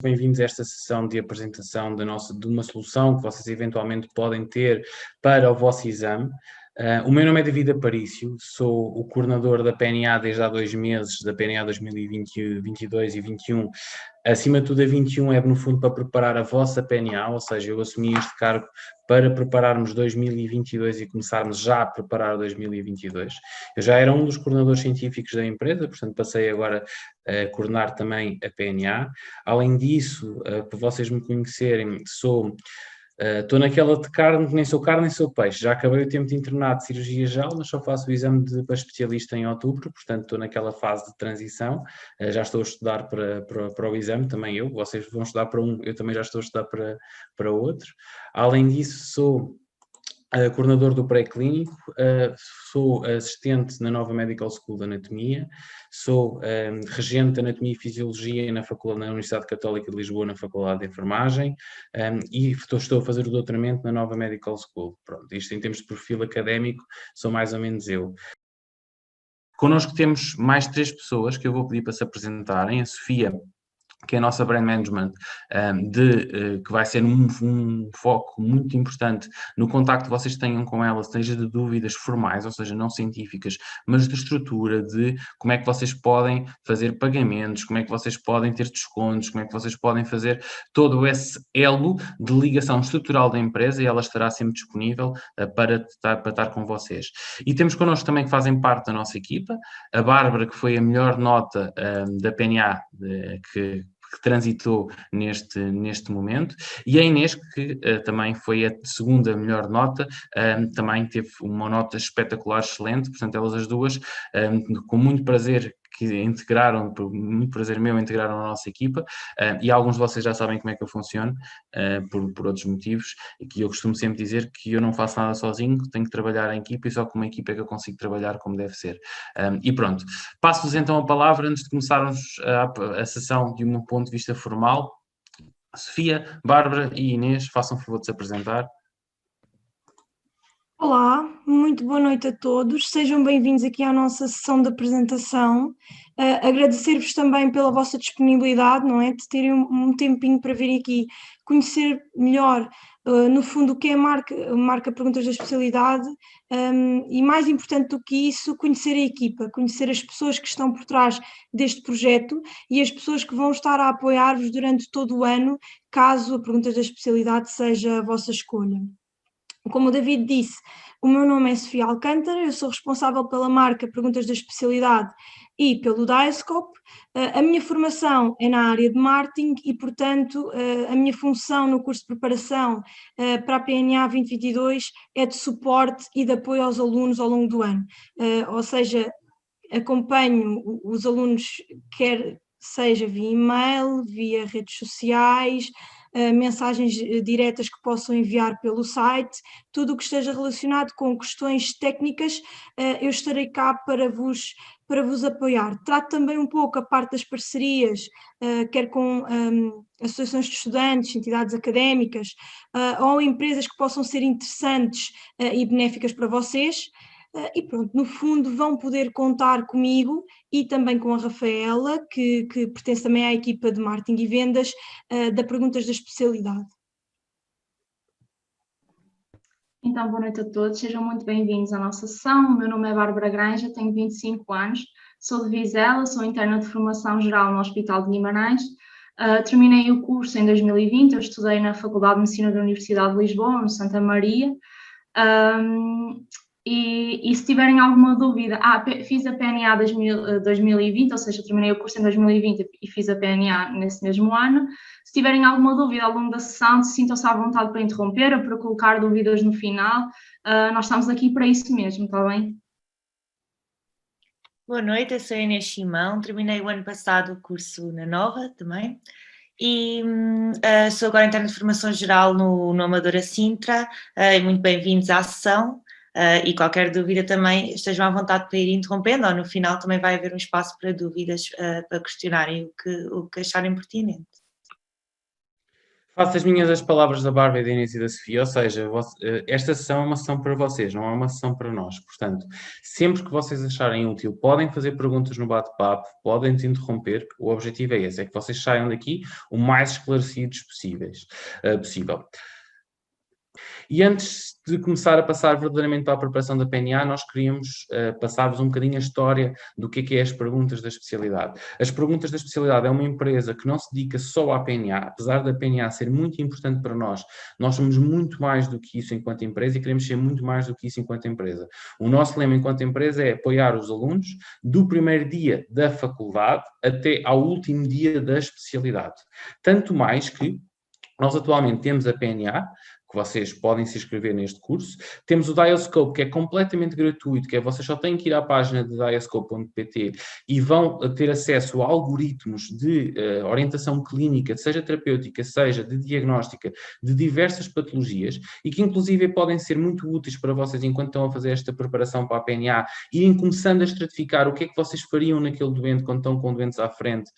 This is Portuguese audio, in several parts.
Bem-vindos a esta sessão de apresentação de uma solução que vocês eventualmente podem ter para o vosso exame. O meu nome é David Aparício, sou o coordenador da PNA desde há 2 meses, da PNA 2020, 22 e 21. Acima de tudo, a 21 é, no fundo, para preparar a vossa PNA, ou seja, eu assumi este cargo para prepararmos 2022 e começarmos já a preparar 2022. Eu já era um dos coordenadores científicos da empresa, portanto passei agora a coordenar também a PNA. Além disso, para vocês me conhecerem, estou naquela de carne, nem sou carne nem sou peixe. Já acabei o tempo de internato de cirurgia geral, mas só faço o exame para especialista em outubro, portanto estou naquela fase de transição. Já estou a estudar para o exame, também eu. Vocês vão estudar para um, eu também já estou a estudar para outro. Além disso, sou coordenador do pré-clínico, sou assistente na Nova Medical School de Anatomia, sou regente de Anatomia e Fisiologia na Universidade Católica de Lisboa, na Faculdade de Enfermagem, e estou a fazer o doutoramento na Nova Medical School. Pronto, isto em termos de perfil académico, sou mais ou menos eu. Connosco temos mais 3 pessoas que eu vou pedir para se apresentarem. A Sofia, que é a nossa Brand Management, que vai ser um foco muito importante no contacto que vocês tenham com ela, seja de dúvidas formais, ou seja, não científicas, mas de estrutura, de como é que vocês podem fazer pagamentos, como é que vocês podem ter descontos, como é que vocês podem fazer todo esse elo de ligação estrutural da empresa, e ela estará sempre disponível para estar com vocês. E temos connosco também que fazem parte da nossa equipa, a Bárbara, que foi a melhor nota da PNA, que transitou neste momento, e a Inês, que também foi a segunda melhor nota, também teve uma nota espetacular, excelente. Portanto, elas as duas, com muito prazer, que integraram, por muito prazer meu, integraram a nossa equipa, e alguns de vocês já sabem como é que eu funciono, por outros motivos, e que eu costumo sempre dizer que eu não faço nada sozinho, tenho que trabalhar em equipa, e só com uma equipa é que eu consigo trabalhar como deve ser. E pronto, passo-vos então a palavra antes de começarmos a sessão de um ponto de vista formal. Sofia, Bárbara e Inês, façam o favor de se apresentar. Olá, muito boa noite a todos, sejam bem-vindos aqui à nossa sessão de apresentação. Agradecer-vos também pela vossa disponibilidade, não é? De terem um tempinho para virem aqui conhecer melhor, no fundo, o que é a marca Perguntas da Especialidade, e mais importante do que isso, conhecer a equipa, conhecer as pessoas que estão por trás deste projeto e as pessoas que vão estar a apoiar-vos durante todo o ano, caso a Perguntas da Especialidade seja a vossa escolha. Como o David disse, o meu nome é Sofia Alcântara, eu sou responsável pela marca Perguntas da Especialidade e pelo Diascope. A minha formação é na área de marketing e, portanto, a minha função no curso de preparação para a PNA 2022 é de suporte e de apoio aos alunos ao longo do ano. Ou seja, acompanho os alunos, quer seja via e-mail, via redes sociais, mensagens diretas que possam enviar pelo site, tudo o que esteja relacionado com questões técnicas, eu estarei cá para vos apoiar. Trato também um pouco a parte das parcerias, quer com associações de estudantes, entidades académicas, ou empresas que possam ser interessantes e benéficas para vocês. E pronto, no fundo vão poder contar comigo e também com a Rafaela, que pertence também à equipa de marketing e vendas da Perguntas da Especialidade. Então, boa noite a todos, sejam muito bem-vindos à nossa sessão. O meu nome é Bárbara Granja, tenho 25 anos, sou de Vizela, sou interna de formação geral no Hospital de Guimarães. Terminei o curso em 2020, eu estudei na Faculdade de Medicina da Universidade de Lisboa, no Santa Maria. E se tiverem alguma dúvida, fiz a PNA 2020, ou seja, terminei o curso em 2020 e fiz a PNA nesse mesmo ano. Se tiverem alguma dúvida ao longo da sessão, sintam-se à vontade para interromper ou para colocar dúvidas no final. Nós estamos aqui para isso mesmo, está bem? Boa noite, eu sou a Inês Simão, terminei o ano passado o curso na Nova também. E sou agora interna de formação geral no Amadora Sintra, e muito bem-vindos à sessão. E qualquer dúvida também estejam à vontade para ir interrompendo, ou no final também vai haver um espaço para dúvidas, para questionarem o que acharem pertinente. Faço as minhas as palavras da Bárbara, da Inês e da Sofia, ou seja, esta sessão é uma sessão para vocês, não é uma sessão para nós. Portanto, sempre que vocês acharem útil, podem fazer perguntas no bate-papo, podem nos interromper. O objetivo é esse, é que vocês saiam daqui o mais esclarecidos possível. E antes de começar a passar verdadeiramente para a preparação da PNA, nós queríamos passar-vos um bocadinho a história do que é as perguntas da especialidade. As perguntas da especialidade é uma empresa que não se dedica só à PNA, apesar da PNA ser muito importante para nós somos muito mais do que isso enquanto empresa e queremos ser muito mais do que isso enquanto empresa. O nosso lema enquanto empresa é apoiar os alunos do primeiro dia da faculdade até ao último dia da especialidade. Tanto mais que nós atualmente temos a PNA, que vocês podem se inscrever neste curso. Temos o Dialscope, que é completamente gratuito, que é vocês só têm que ir à página de dialscope.pt e vão ter acesso a algoritmos de orientação clínica, seja terapêutica, seja de diagnóstica, de diversas patologias e que inclusive podem ser muito úteis para vocês enquanto estão a fazer esta preparação para a PNA, irem começando a estratificar o que é que vocês fariam naquele doente quando estão com doentes à frente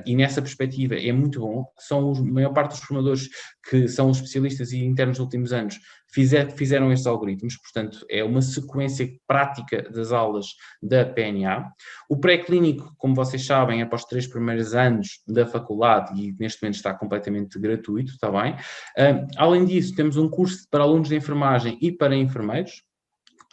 e nessa perspectiva é muito bom. São a maior parte dos formadores que são especialistas e internos nos últimos anos fizeram estes algoritmos, portanto é uma sequência prática das aulas da PNA. O pré-clínico, como vocês sabem, é para os 3 primeiros anos da faculdade e neste momento está completamente gratuito, está bem? Além disso, temos um curso para alunos de enfermagem e para enfermeiros,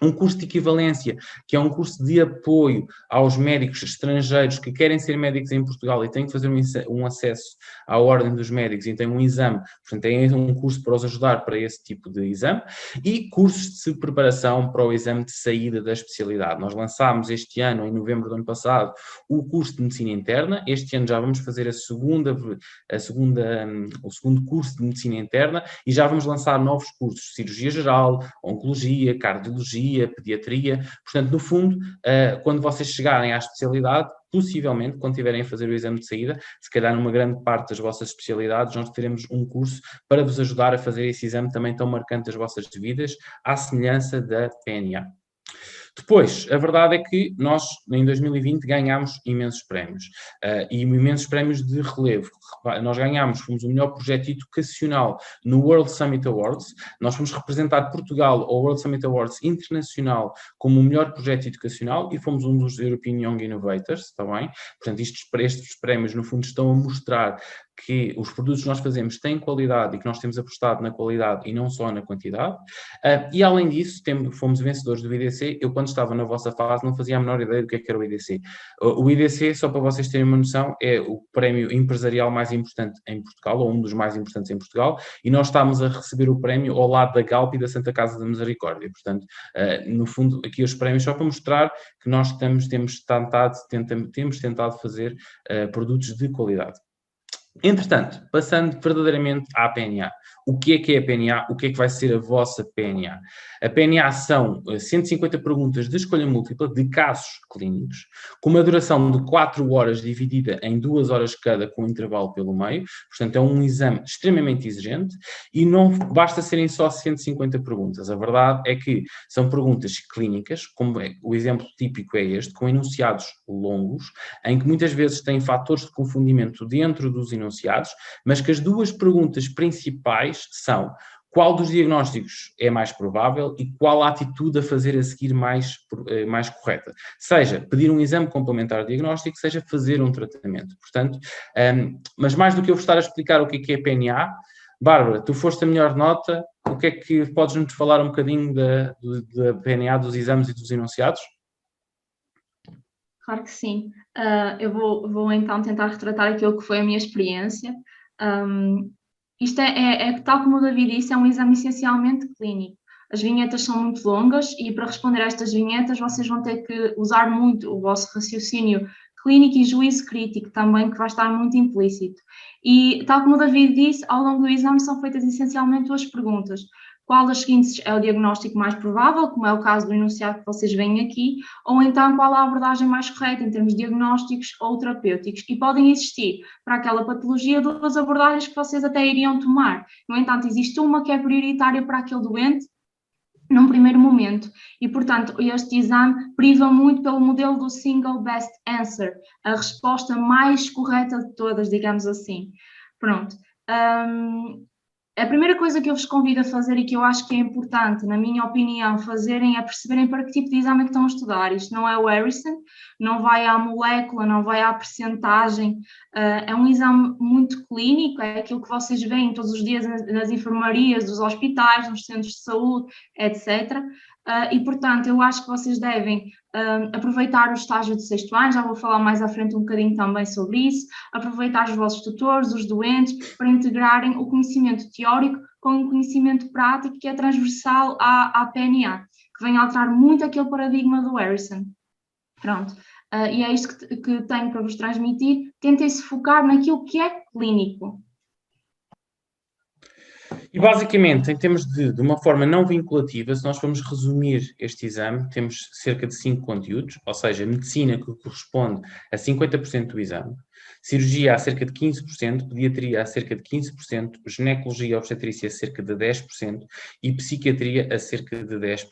um curso de equivalência, que é um curso de apoio aos médicos estrangeiros que querem ser médicos em Portugal e têm que fazer um acesso à Ordem dos Médicos e têm um exame, portanto é um curso para os ajudar para esse tipo de exame, e cursos de preparação para o exame de saída da especialidade. Nós lançámos este ano, em novembro do ano passado, o curso de Medicina Interna. Este ano já vamos fazer o segundo curso de Medicina Interna e já vamos lançar novos cursos, Cirurgia Geral, Oncologia, Cardiologia, Pediatria. Portanto, no fundo, quando vocês chegarem à especialidade, possivelmente, quando tiverem a fazer o exame de saída, se calhar numa grande parte das vossas especialidades, nós teremos um curso para vos ajudar a fazer esse exame também tão marcante das vossas vidas, à semelhança da PNA. Depois, a verdade é que nós, em 2020, ganhámos imensos prémios, e imensos prémios de relevo. Nós ganhámos, fomos o melhor projeto educacional no World Summit Awards, nós fomos representar Portugal ao World Summit Awards Internacional como o melhor projeto educacional e fomos um dos European Young Innovators, está bem? Portanto, estes prémios, no fundo, estão a mostrar que os produtos que nós fazemos têm qualidade e que nós temos apostado na qualidade e não só na quantidade. E além disso, fomos vencedores do IDC. Eu, quando estava na vossa fase, não fazia a menor ideia do que era o IDC. O IDC, só para vocês terem uma noção, é o prémio empresarial mais importante em Portugal, ou um dos mais importantes em Portugal, e nós estamos a receber o prémio ao lado da Galp e da Santa Casa da Misericórdia. Portanto, no fundo, aqui os prémios só para mostrar que nós temos tentado fazer produtos de qualidade. Entretanto, passando verdadeiramente à PNA. O que é a PNA? O que é que vai ser a vossa PNA? A PNA são 150 perguntas de escolha múltipla de casos clínicos, com uma duração de 4 horas dividida em 2 horas cada, com um intervalo pelo meio. Portanto, é um exame extremamente exigente e não basta serem só 150 perguntas. A verdade é que são perguntas clínicas, como o exemplo típico é este, com enunciados longos, em que muitas vezes têm fatores de confundimento dentro dos enunciados, mas que as duas perguntas principais são: qual dos diagnósticos é mais provável e qual a atitude a fazer a seguir mais correta? Seja pedir um exame complementar diagnóstico, seja fazer um tratamento. Portanto, mas mais do que eu vos estar a explicar o que é a PNA, Bárbara, tu foste a melhor nota, o que é que podes-nos falar um bocadinho da PNA, dos exames e dos enunciados? Claro que sim. Eu vou então tentar retratar aquilo que foi a minha experiência. Isto é tal como o David disse, é um exame essencialmente clínico. As vinhetas são muito longas e para responder a estas vinhetas vocês vão ter que usar muito o vosso raciocínio clínico e juízo crítico também, que vai estar muito implícito. E tal como o David disse, ao longo do exame são feitas essencialmente 2 perguntas. Qual das seguintes é o diagnóstico mais provável, como é o caso do enunciado que vocês veem aqui, ou então qual a abordagem mais correta em termos diagnósticos ou terapêuticos. E podem existir para aquela patologia 2 abordagens que vocês até iriam tomar. No entanto, existe uma que é prioritária para aquele doente num primeiro momento. E, portanto, este exame priva muito pelo modelo do single best answer, a resposta mais correta de todas, digamos assim. Pronto. A primeira coisa que eu vos convido a fazer e que eu acho que é importante, na minha opinião, fazerem é perceberem para que tipo de exame é que estão a estudar. Isto não é o Harrison, não vai à molécula, não vai à percentagem, é um exame muito clínico, é aquilo que vocês veem todos os dias nas enfermarias, dos hospitais, nos centros de saúde, etc. E, portanto, eu acho que vocês devem aproveitar o estágio de 6º ano, já vou falar mais à frente um bocadinho também sobre isso, aproveitar os vossos tutores, os doentes, para integrarem o conhecimento teórico com o conhecimento prático que é transversal à PNA, que vem alterar muito aquele paradigma do Harrison. Pronto. E é isto que tenho para vos transmitir. Tentem se focar naquilo que é clínico. E basicamente, em termos de uma forma não vinculativa, se nós formos resumir este exame, temos cerca de 5 conteúdos, ou seja, medicina que corresponde a 50% do exame, cirurgia a cerca de 15%, pediatria a cerca de 15%, ginecologia e obstetrícia a cerca de 10% e psiquiatria a cerca de 10%.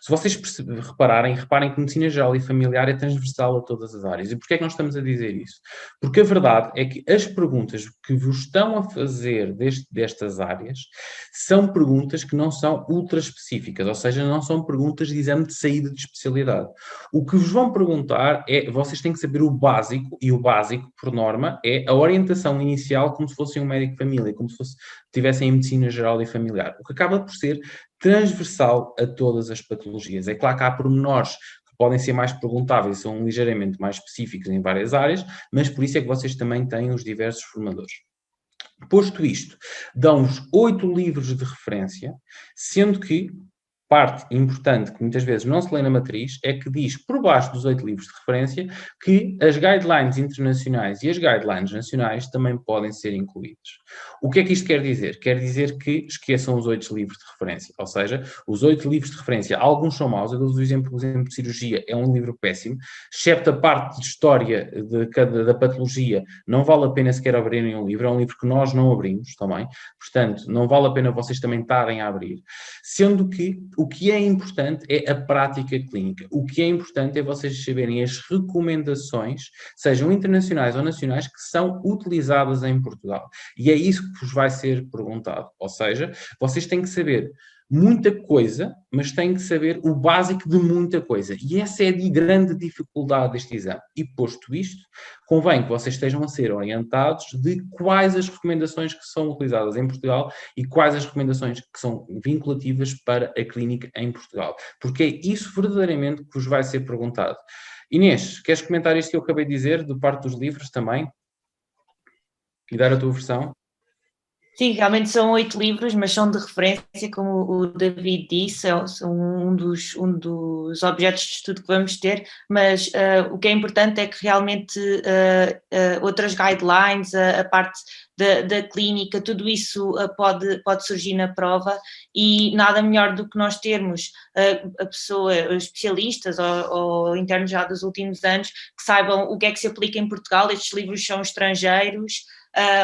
Se vocês reparem que medicina geral e familiar é transversal a todas as áreas. E porquê é que nós estamos a dizer isso? Porque a verdade é que as perguntas que vos estão a fazer destas áreas são perguntas que não são ultra específicas, ou seja, não são perguntas de exame de saída de especialidade. O que vos vão perguntar é, vocês têm que saber o básico, e o básico, por norma, é a orientação inicial como se fossem um médico de família, como se estivessem em medicina geral e familiar, o que acaba por ser transversal a todas as patologias. É claro que há pormenores que podem ser mais perguntáveis, são ligeiramente mais específicos em várias áreas, mas por isso é que vocês também têm os diversos formadores. Posto isto, dão-vos 8 livros de referência, sendo que parte importante que muitas vezes não se lê na matriz é que diz, por baixo dos 8 livros de referência, que as guidelines internacionais e as guidelines nacionais também podem ser incluídas. O que é que isto quer dizer? Quer dizer que esqueçam os 8 livros de referência, ou seja, os 8 livros de referência, alguns são maus, eu dou-vos o exemplo de cirurgia, é um livro péssimo, excepto a parte de história da patologia, não vale a pena sequer abrirem um livro, é um livro que nós não abrimos também, portanto, não vale a pena vocês também estarem a abrir, sendo que o que é importante é a prática clínica. O que é importante é vocês saberem as recomendações, sejam internacionais ou nacionais, que são utilizadas em Portugal. E é isso que vos vai ser perguntado. Ou seja, vocês têm que saber muita coisa, mas têm que saber o básico de muita coisa. E essa é a grande dificuldade deste exame. E posto isto, convém que vocês estejam a ser orientados de quais as recomendações que são utilizadas em Portugal e quais as recomendações que são vinculativas para a clínica em Portugal. Porque é isso verdadeiramente que vos vai ser perguntado. Inês, queres comentar isto que eu acabei de dizer, de parte dos livros também? E dar a tua versão? Sim, realmente são 8 livros, mas são de referência, como o David disse, são um dos objetos de estudo que vamos ter, mas o que é importante é que realmente outras guidelines, a parte da clínica, tudo isso pode surgir na prova e nada melhor do que nós termos a pessoa, os especialistas ou internos já dos últimos anos que saibam o que é que se aplica em Portugal. Estes livros são estrangeiros,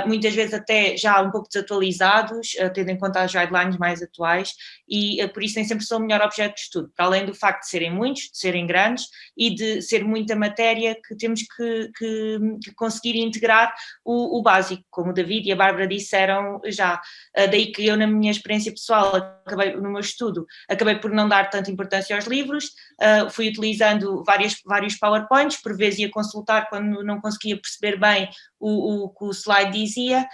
muitas vezes até já um pouco desatualizados, tendo em conta as guidelines mais atuais, e por isso nem sempre são o melhor objeto de estudo, para além do facto de serem muitos, de serem grandes e de ser muita matéria que temos que conseguir integrar o básico, como o David e a Bárbara disseram já. Daí que eu, na minha experiência pessoal, no meu estudo, acabei por não dar tanta importância aos livros, fui utilizando vários PowerPoints, por vezes ia consultar quando não conseguia perceber bem o que o slide dizia,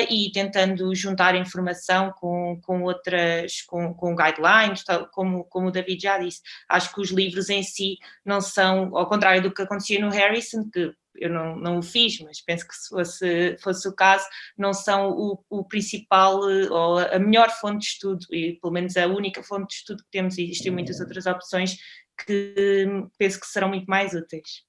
e tentando juntar informação com outras, com guidelines, tal, como o David já disse. Acho que os livros em si não são, ao contrário do que acontecia no Harrison, que eu não o fiz, mas penso que se fosse o caso, não são o principal ou a melhor fonte de estudo, e pelo menos a única fonte de estudo que temos. Existem muitas outras opções que penso que serão muito mais úteis.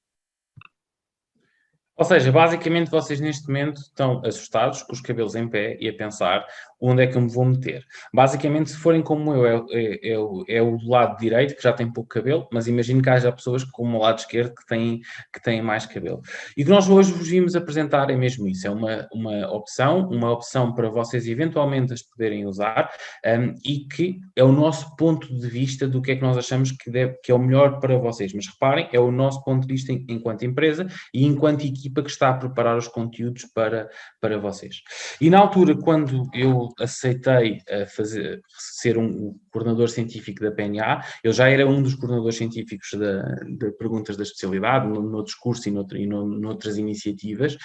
Ou seja, basicamente vocês neste momento estão assustados, com os cabelos em pé e a pensar, onde é que eu me vou meter? Basicamente, se forem como eu, é o lado direito, que já tem pouco cabelo, mas imagino que haja pessoas como o lado esquerdo que têm mais cabelo. E o que nós hoje vos vimos apresentar é mesmo isso, é uma opção para vocês eventualmente as poderem usar, e que é o nosso ponto de vista do que é que nós achamos que é o melhor para vocês. Mas reparem, é o nosso ponto de vista enquanto empresa e enquanto equipa que está a preparar os conteúdos para vocês. E na altura, quando eu aceitei ser um coordenador científico da PNA, eu já era um dos coordenadores científicos de perguntas da especialidade, no discurso e noutras iniciativas,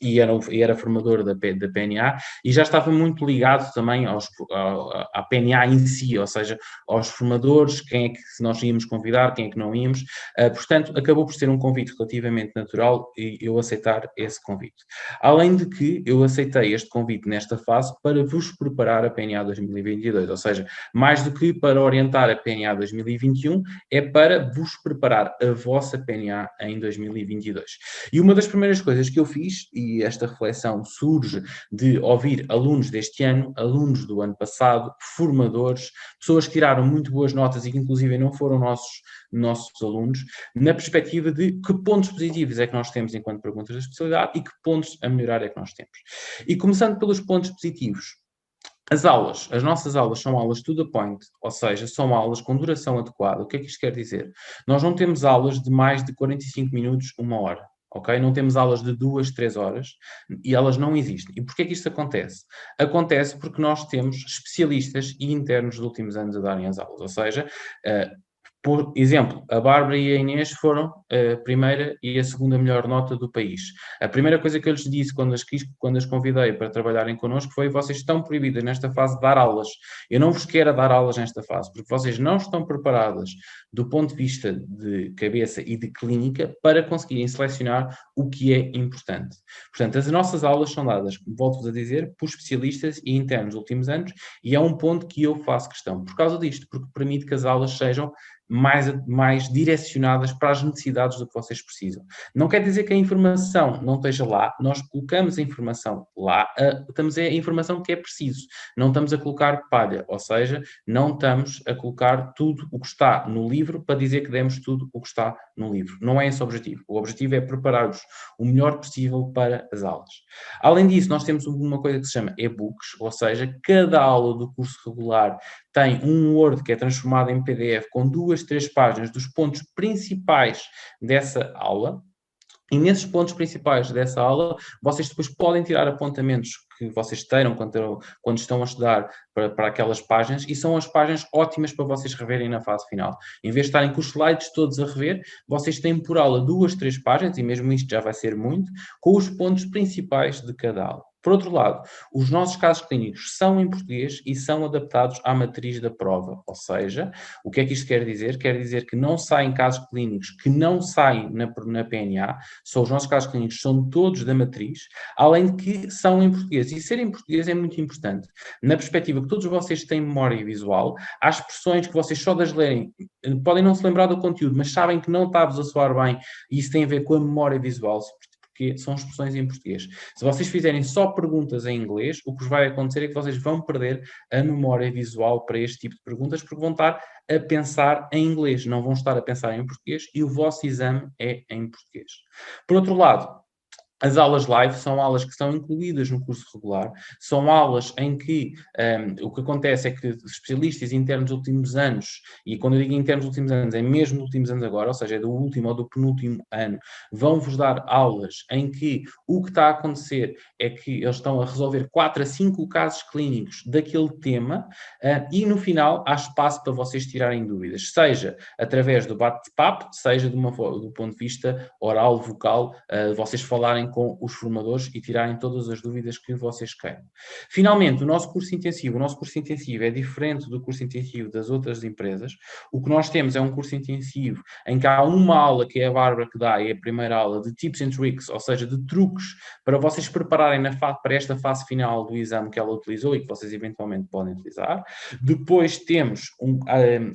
e era formador da PNA, e já estava muito ligado também à PNA em si, ou seja, aos formadores, quem é que nós íamos convidar, quem é que não íamos. Portanto, acabou por ser um convite relativamente natural e eu aceitar esse convite. Além de que eu aceitei este convite nesta fase para vos preparar a PNA 2022, ou seja, mais do que para orientar a PNA 2021, é para vos preparar a vossa PNA em 2022. E uma das primeiras coisas que eu fiz, e esta reflexão surge de ouvir alunos deste ano, alunos do ano passado, formadores, pessoas que tiraram muito boas notas e que inclusive não foram nossos alunos, na perspectiva de que pontos positivos é que nós temos enquanto perguntas da especialidade e que pontos a melhorar é que nós temos. E começando pelos pontos positivos, as nossas aulas são aulas to the point, ou seja, são aulas com duração adequada. O que é que isto quer dizer? Nós não temos aulas de mais de 45 minutos, 1 hora. Okay? Não temos aulas de 2, 3 horas e elas não existem. E porquê que isto acontece? Acontece porque nós temos especialistas e internos dos últimos anos a darem as aulas. Ou seja, por exemplo, a Bárbara e a Inês foram a primeira e a segunda melhor nota do país. A primeira coisa que eu lhes disse quando as convidei para trabalharem connosco foi: vocês estão proibidas nesta fase de dar aulas. Eu não vos quero dar aulas nesta fase, porque vocês não estão preparadas do ponto de vista de cabeça e de clínica para conseguirem selecionar o que é importante. Portanto, as nossas aulas são dadas, volto-vos a dizer, por especialistas e internos dos últimos anos, e é um ponto que eu faço questão. Por causa disto, porque permite que as aulas sejam mais direcionadas para as necessidades do que vocês precisam. Não quer dizer que a informação não esteja lá, nós colocamos a informação lá, estamos a informação que é preciso, não estamos a colocar palha, ou seja, não estamos a colocar tudo o que está no livro para dizer que demos tudo o que está no livro. Não é esse o objetivo. O objetivo é preparar-vos o melhor possível para as aulas. Além disso, nós temos uma coisa que se chama e-books, ou seja, cada aula do curso regular tem um Word que é transformado em PDF com 2, 3 páginas dos pontos principais dessa aula. E nesses pontos principais dessa aula, vocês depois podem tirar apontamentos que vocês terão quando estão a estudar para aquelas páginas, e são as páginas ótimas para vocês reverem na fase final. Em vez de estarem com os slides todos a rever, vocês têm por aula 2, 3 páginas, e mesmo isto já vai ser muito, com os pontos principais de cada aula. Por outro lado, os nossos casos clínicos são em português e são adaptados à matriz da prova. Ou seja, o que é que isto quer dizer? Quer dizer que não saem casos clínicos que não saem na PNA, os nossos casos clínicos são todos da matriz, além de que são em português. E ser em português é muito importante, na perspectiva que todos vocês têm memória visual, há expressões que vocês só das lerem, podem não se lembrar do conteúdo, mas sabem que não está-vos a soar bem, e isso tem a ver com a memória visual, porque são expressões em português. Se vocês fizerem só perguntas em inglês, o que vos vai acontecer é que vocês vão perder a memória visual para este tipo de perguntas, porque vão estar a pensar em inglês, não vão estar a pensar em português, e o vosso exame é em português. Por outro lado, as aulas live são aulas que são incluídas no curso regular, são aulas em que o que acontece é que os especialistas internos dos últimos anos, e quando eu digo internos dos últimos anos, é mesmo dos últimos anos agora, ou seja, é do último ou do penúltimo ano, vão-vos dar aulas em que o que está a acontecer é que eles estão a resolver 4 a 5 casos clínicos daquele tema, e no final há espaço para vocês tirarem dúvidas, seja através do bate-papo, seja do ponto de vista oral, vocal, vocês falarem com os formadores e tirarem todas as dúvidas que vocês queiram. Finalmente, o nosso curso intensivo é diferente do curso intensivo das outras empresas. O que nós temos é um curso intensivo em que há uma aula que é a Bárbara que dá, é a primeira aula de tips and tricks, ou seja, de truques para vocês prepararem para esta fase final do exame que ela utilizou e que vocês eventualmente podem utilizar. Depois temos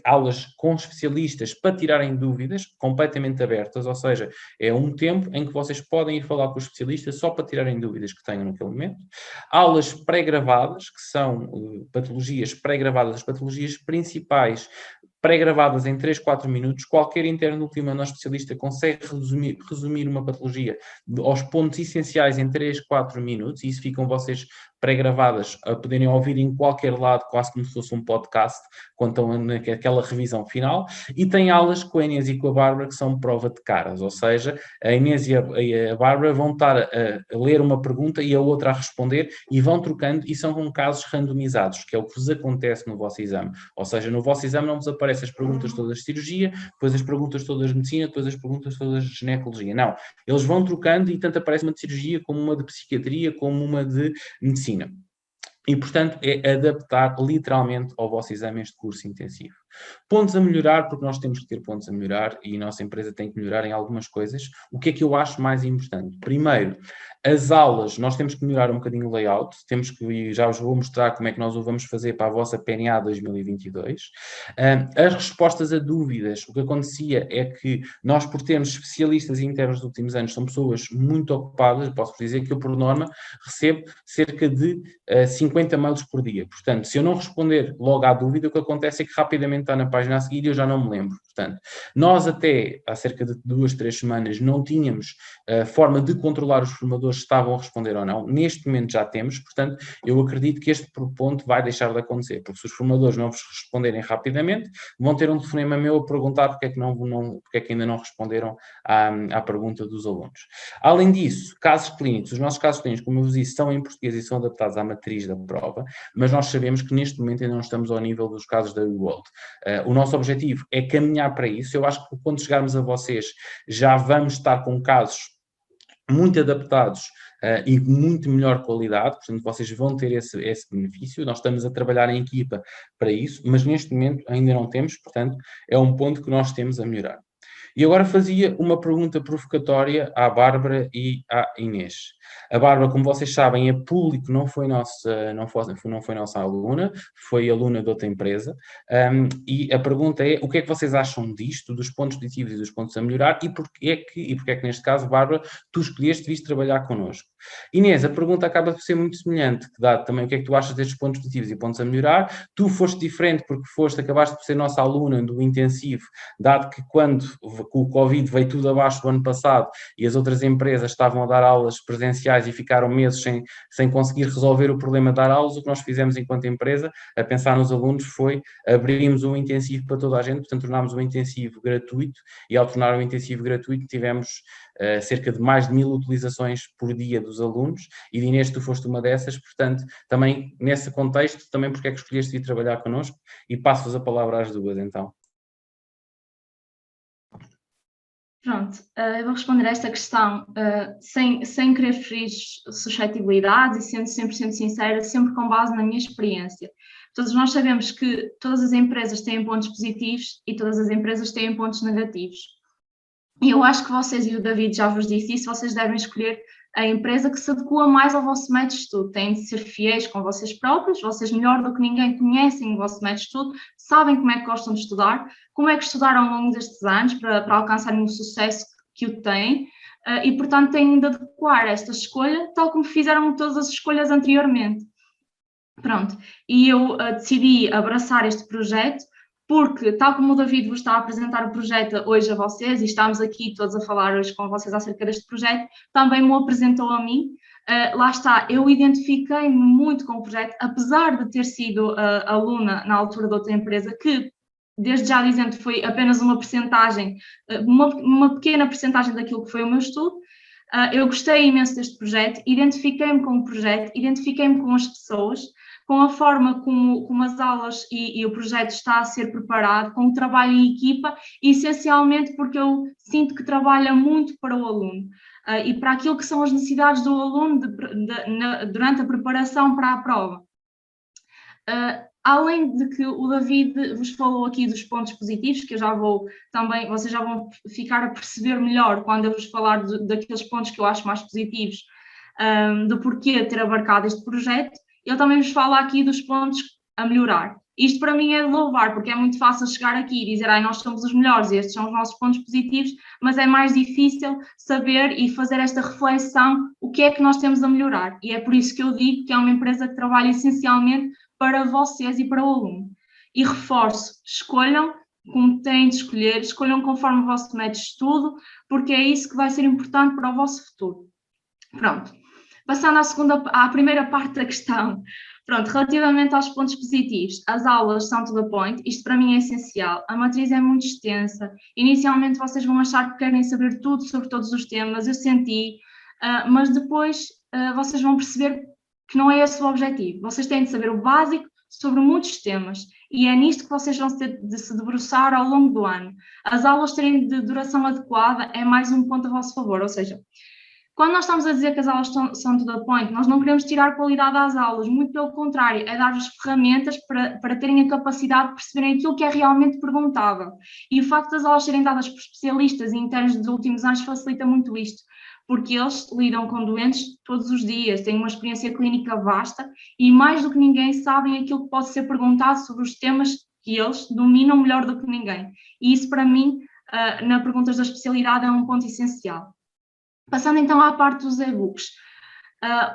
aulas com especialistas para tirarem dúvidas completamente abertas, ou seja, é um tempo em que vocês podem ir falar com o especialista só para tirarem dúvidas que tenham naquele momento. Aulas pré-gravadas, que são patologias pré-gravadas, as patologias principais pré-gravadas em 3, 4 minutos. Qualquer interno ultimador especialista consegue resumir uma patologia aos pontos essenciais em 3, 4 minutos, e isso ficam vocês pré-gravadas a poderem ouvir em qualquer lado, quase como se fosse um podcast, quando estão naquela revisão final. E tem aulas com a Inês e com a Bárbara que são prova de caras, ou seja, a Inês e a Bárbara vão estar a ler uma pergunta e a outra a responder, e vão trocando, e são com casos randomizados, que é o que vos acontece no vosso exame. Ou seja, no vosso exame não vos aparecem as perguntas todas de cirurgia, depois as perguntas todas de medicina, depois as perguntas todas de ginecologia. Não, eles vão trocando, e tanto aparece uma de cirurgia, como uma de psiquiatria, como uma de medicina. E, portanto, é adaptar literalmente ao vosso exame este curso intensivo. Pontos a melhorar, porque nós temos que ter pontos a melhorar e a nossa empresa tem que melhorar em algumas coisas. O que é que eu acho mais importante? Primeiro, as aulas, nós temos que melhorar um bocadinho o layout, temos que, e já vos vou mostrar como é que nós o vamos fazer para a vossa PNA 2022. As respostas a dúvidas, o que acontecia é que nós, por termos especialistas internos dos últimos anos, são pessoas muito ocupadas. Posso dizer que eu, por norma, recebo cerca de 50 mails por dia. Portanto, se eu não responder logo à dúvida, o que acontece é que rapidamente está na página a seguir e eu já não me lembro. Portanto, nós até há cerca de 2, 3 semanas não tínhamos forma de controlar os formadores se estavam a responder ou não. Neste momento já temos, portanto, eu acredito que este ponto vai deixar de acontecer, porque se os formadores não vos responderem rapidamente, vão ter um telefonema meu a perguntar porque é que ainda não responderam à pergunta dos alunos. Além disso, casos clínicos. Os nossos casos clínicos, como eu vos disse, são em português e são adaptados à matriz da prova, mas nós sabemos que neste momento ainda não estamos ao nível dos casos da UWorld. O nosso objetivo é caminhar para isso. Eu acho que quando chegarmos a vocês já vamos estar com casos muito adaptados e muito melhor qualidade, portanto vocês vão ter esse benefício. Nós estamos a trabalhar em equipa para isso, mas neste momento ainda não temos, portanto é um ponto que nós temos a melhorar. E agora fazia uma pergunta provocatória à Bárbara e à Inês. A Bárbara, como vocês sabem, é público, não foi nossa aluna, foi aluna de outra empresa. E a pergunta é, o que é que vocês acham disto, dos pontos positivos e dos pontos a melhorar, e porque é que neste caso, Bárbara, tu escolheste vir trabalhar connosco? Inês, a pergunta acaba por ser muito semelhante, que dá também o que é que tu achas destes pontos positivos e pontos a melhorar. Tu foste diferente porque acabaste por ser nossa aluna do intensivo, dado que quando com o Covid veio tudo abaixo do ano passado e as outras empresas estavam a dar aulas presenciais e ficaram meses sem conseguir resolver o problema de dar aulas, o que nós fizemos enquanto empresa, a pensar nos alunos, foi abrimos um intensivo para toda a gente, portanto tornámos o intensivo gratuito, e ao tornar o intensivo gratuito tivemos cerca de mais de 1000 utilizações por dia dos alunos, e Inês, tu foste uma dessas, portanto também nesse contexto, também porque é que escolheste vir trabalhar connosco, e passo-vos a palavra às duas então. Pronto, eu vou responder a esta questão sem querer ferir suscetibilidades e sendo 100% sincera, sempre com base na minha experiência. Todos nós sabemos que todas as empresas têm pontos positivos e todas as empresas têm pontos negativos. E eu acho que vocês, e o David já vos disse isso, vocês devem escolher a empresa que se adequa mais ao vosso método de estudo. Têm de ser fiéis com vocês próprios, vocês melhor do que ninguém conhecem o vosso método de estudo, sabem como é que gostam de estudar, como é que estudaram ao longo destes anos para alcançarem o sucesso que o têm, e portanto têm de adequar esta escolha tal como fizeram todas as escolhas anteriormente. Pronto, e eu decidi abraçar este projeto porque, tal como o David vos está a apresentar o projeto hoje a vocês, e estamos aqui todos a falar hoje com vocês acerca deste projeto, também me apresentou a mim. Lá está, eu identifiquei-me muito com o projeto, apesar de ter sido aluna na altura de outra empresa, que, desde já dizendo, foi apenas uma percentagem, uma pequena percentagem daquilo que foi o meu estudo. Eu gostei imenso deste projeto, identifiquei-me com o projeto, identifiquei-me com as pessoas, com a forma como as aulas e o projeto está a ser preparado, com o trabalho em equipa, e essencialmente porque eu sinto que trabalha muito para o aluno e para aquilo que são as necessidades do aluno durante a preparação para a prova. Além de que o David vos falou aqui dos pontos positivos, que eu já vou também, vocês já vão ficar a perceber melhor quando eu vos falar daqueles pontos que eu acho mais positivos, do porquê ter abarcado este projeto. Eu também vos falo aqui dos pontos a melhorar. Isto para mim é de louvar, porque é muito fácil chegar aqui e dizer, nós somos os melhores e estes são os nossos pontos positivos, mas é mais difícil saber e fazer esta reflexão, o que é que nós temos a melhorar. E é por isso que eu digo que é uma empresa que trabalha essencialmente para vocês e para o aluno. E reforço, escolham como têm de escolher, escolham conforme o vosso método de estudo, porque é isso que vai ser importante para o vosso futuro. Pronto. Passando à primeira parte da questão. Pronto, relativamente aos pontos positivos, as aulas são to the point, isto para mim é essencial. A matriz é muito extensa. Inicialmente vocês vão achar que querem saber tudo sobre todos os temas, eu senti, mas depois vocês vão perceber que não é esse o objetivo. Vocês têm de saber o básico sobre muitos temas e é nisto que vocês vão ter de se debruçar ao longo do ano. As aulas terem de duração adequada é mais um ponto a vosso favor, ou seja, quando nós estamos a dizer que as aulas são to the point, nós não queremos tirar qualidade às aulas, muito pelo contrário, é dar-vos ferramentas para terem a capacidade de perceberem aquilo que é realmente perguntável. E o facto das aulas serem dadas por especialistas e internos dos últimos anos facilita muito isto, porque eles lidam com doentes todos os dias, têm uma experiência clínica vasta e mais do que ninguém sabem aquilo que pode ser perguntado sobre os temas que eles dominam melhor do que ninguém. E isso para mim, na perguntas da especialidade, é um ponto essencial. Passando então à parte dos e-books.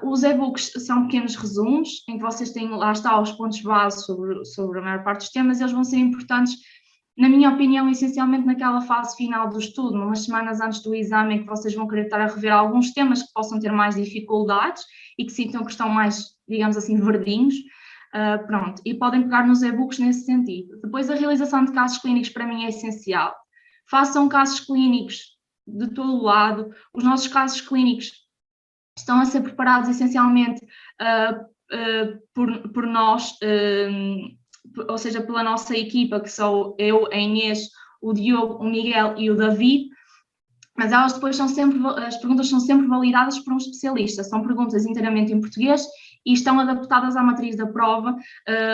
Os e-books são pequenos resumos, em que vocês têm, lá está, os pontos base sobre a maior parte dos temas, eles vão ser importantes, na minha opinião, essencialmente naquela fase final do estudo, umas semanas antes do exame, em que vocês vão querer estar a rever alguns temas que possam ter mais dificuldades e que sintam que estão mais, digamos assim, verdinhos. Pronto, e podem pegar nos e-books nesse sentido. Depois, a realização de casos clínicos para mim é essencial. Façam casos clínicos de todo o lado. Os nossos casos clínicos estão a ser preparados essencialmente por nós, ou seja, pela nossa equipa, que sou eu, a Inês, o Diogo, o Miguel e o David, mas elas depois as perguntas são sempre validadas por um especialista, são perguntas inteiramente em português e estão adaptadas à matriz da prova.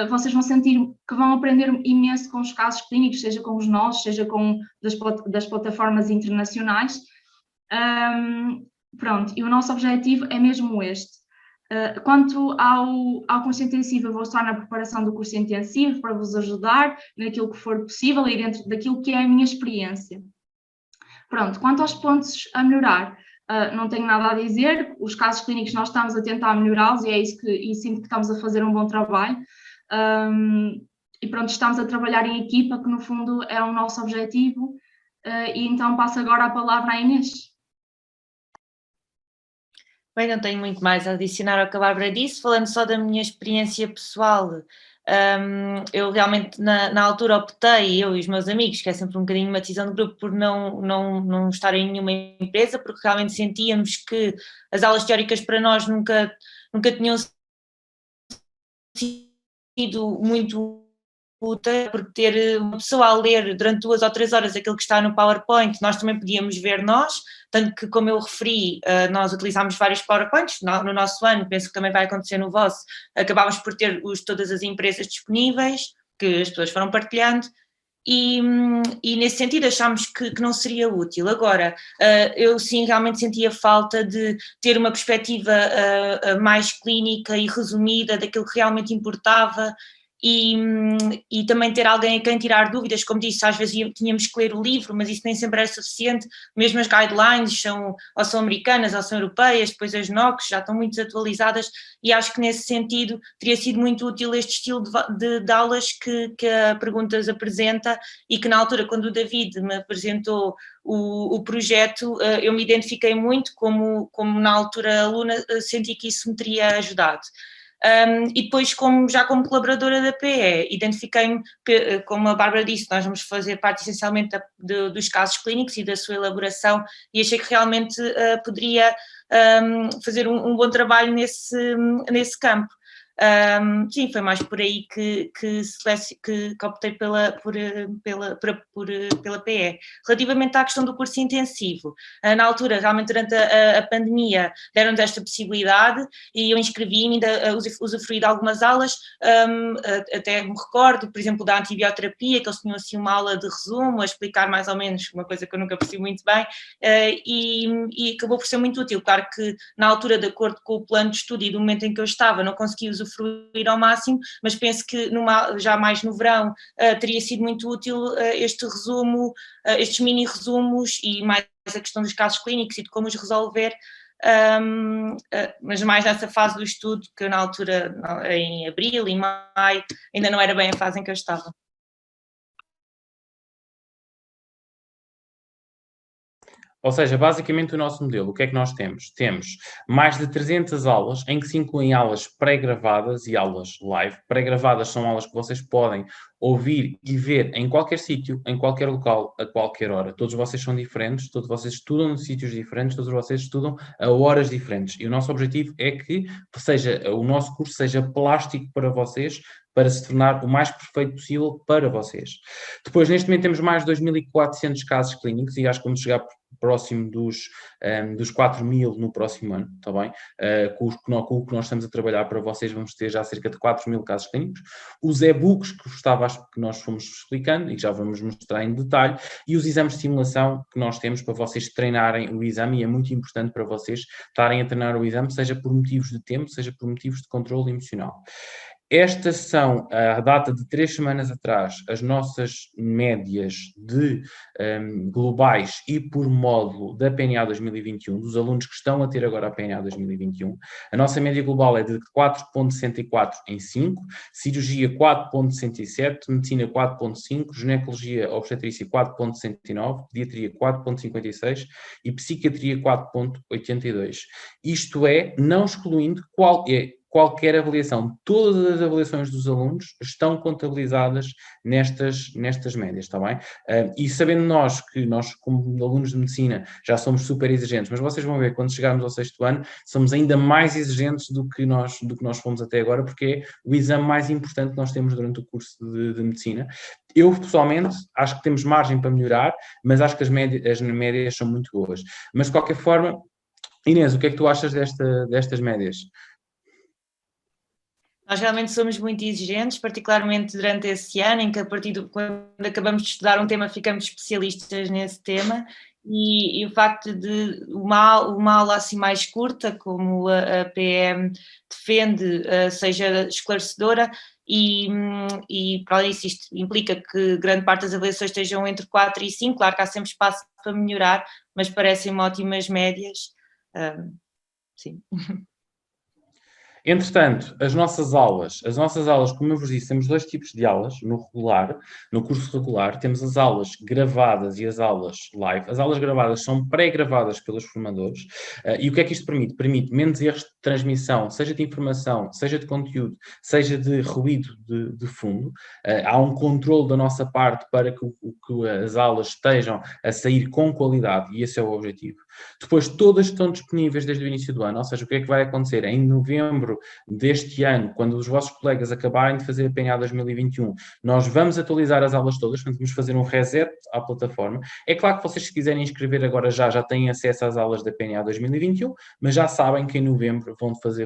Vocês vão sentir que vão aprender imenso com os casos clínicos, seja com os nossos, seja com das plataformas internacionais. Pronto, e o nosso objetivo é mesmo este. Quanto ao curso intensivo, eu vou estar na preparação do curso intensivo para vos ajudar naquilo que for possível e dentro daquilo que é a minha experiência. Pronto, quanto aos pontos a melhorar, não tenho nada a dizer, os casos clínicos nós estamos a tentar melhorá-los e sinto que estamos a fazer um bom trabalho. E pronto, estamos a trabalhar em equipa, que no fundo é o nosso objetivo, e então passo agora a palavra à Inês. Bem, não tenho muito mais a adicionar ao que a Bárbara disse, falando só da minha experiência pessoal. Eu realmente na altura optei, eu e os meus amigos, que é sempre um bocadinho uma decisão de grupo, por não estar em nenhuma empresa, porque realmente sentíamos que as aulas teóricas para nós nunca tinham sido muito úteis, porque ter uma pessoa a ler durante 2 ou 3 horas aquilo que está no PowerPoint, nós também podíamos ver nós, tanto que, como eu referi, nós utilizámos vários PowerPoints no nosso ano, penso que também vai acontecer no vosso, acabámos por ter todas as empresas disponíveis, que as pessoas foram partilhando, e nesse sentido achámos que não seria útil. Agora, eu sim realmente sentia falta de ter uma perspectiva mais clínica e resumida daquilo que realmente importava, e também ter alguém a quem tirar dúvidas, como disse, às vezes tínhamos que ler o livro, mas isso nem sempre era suficiente, mesmo as guidelines são americanas ou são europeias, depois as NOCs já estão muito desatualizadas, e acho que nesse sentido teria sido muito útil este estilo de aulas que a Perguntas apresenta, e que na altura, quando o David me apresentou o projeto, eu me identifiquei muito, como na altura aluna, senti que isso me teria ajudado. E depois, como colaboradora da PE, identifiquei-me, como a Bárbara disse, nós vamos fazer parte essencialmente dos casos clínicos e da sua elaboração, e achei que realmente poderia fazer um bom trabalho nesse campo. Sim, foi mais por aí que optei pela PE. Relativamente à questão do curso intensivo, na altura, realmente durante a pandemia, deram-nos esta possibilidade e eu inscrevi-me, ainda usufruí de algumas aulas, até me recordo, por exemplo, da antibioterapia, que eles tinham assim uma aula de resumo, a explicar mais ou menos uma coisa que eu nunca percebi muito bem, e acabou por ser muito útil. Claro que na altura, de acordo com o plano de estudo e do momento em que eu estava, não consegui usufruir usufruir ao máximo, mas penso que já mais no verão teria sido muito útil este resumo, estes mini resumos e mais a questão dos casos clínicos e de como os resolver, mas mais nessa fase do estudo, que na altura, em abril e maio, ainda não era bem a fase em que eu estava. Ou seja, basicamente o nosso modelo, o que é que nós temos? Temos mais de 300 aulas, em que se incluem aulas pré-gravadas e aulas live. Pré-gravadas são aulas que vocês podem ouvir e ver em qualquer sítio, em qualquer local, a qualquer hora. Todos vocês são diferentes, todos vocês estudam em sítios diferentes, todos vocês estudam a horas diferentes. E o nosso objetivo é que o nosso curso seja plástico para vocês, para se tornar o mais perfeito possível para vocês. Depois, neste momento, temos mais de 2.400 casos clínicos e acho que vamos chegar próximo dos 4.000 no próximo ano, está bem? Com o que nós estamos a trabalhar para vocês, vamos ter já cerca de 4.000 casos clínicos. Os e-books que nós fomos explicando e que já vamos mostrar em detalhe, e os exames de simulação que nós temos para vocês treinarem o exame, e é muito importante para vocês estarem a treinar o exame, seja por motivos de tempo, seja por motivos de controle emocional. Estas são, a data de 3 semanas atrás, as nossas médias de globais e por módulo da PNA 2021, dos alunos que estão a ter agora a PNA 2021. A nossa média global é de 4.64 em 5, cirurgia 4.67, medicina 4.5, ginecologia obstetrícia 4.69, pediatria 4.56 e psiquiatria 4.82. Isto é, não excluindo qualquer avaliação. Todas as avaliações dos alunos estão contabilizadas nestas médias, está bem? E sabendo que nós, como alunos de medicina, já somos super exigentes, mas vocês vão ver, quando chegarmos ao 6º ano, somos ainda mais exigentes do que nós fomos até agora, porque é o exame mais importante que nós temos durante o curso de medicina. Eu, pessoalmente, acho que temos margem para melhorar, mas acho que as médias são muito boas. Mas, de qualquer forma, Inês, o que é que tu achas destas médias? Nós realmente somos muito exigentes, particularmente durante esse ano, em que quando acabamos de estudar um tema, ficamos especialistas nesse tema, e o facto de uma aula assim mais curta, como a PM defende, seja esclarecedora, e para além disso, isto implica que grande parte das avaliações estejam entre 4 e 5, claro que há sempre espaço para melhorar, mas parecem ótimas médias, sim. Entretanto, as nossas aulas, como eu vos disse, temos 2 tipos de aulas no curso regular, temos as aulas gravadas e as aulas live. As aulas gravadas são pré-gravadas pelos formadores, e o que é que isto permite? Permite menos erros de transmissão, seja de informação, seja de conteúdo, seja de ruído de fundo. Há um controle da nossa parte para que as aulas estejam a sair com qualidade, e esse é o objetivo. Depois, todas estão disponíveis desde o início do ano, ou seja, o que é que vai acontecer? Em novembro deste ano, quando os vossos colegas acabarem de fazer a PNA 2021, nós vamos atualizar as aulas todas, portanto, vamos fazer um reset à plataforma. É claro que vocês, se quiserem inscrever agora já têm acesso às aulas da PNA 2021, mas já sabem que em novembro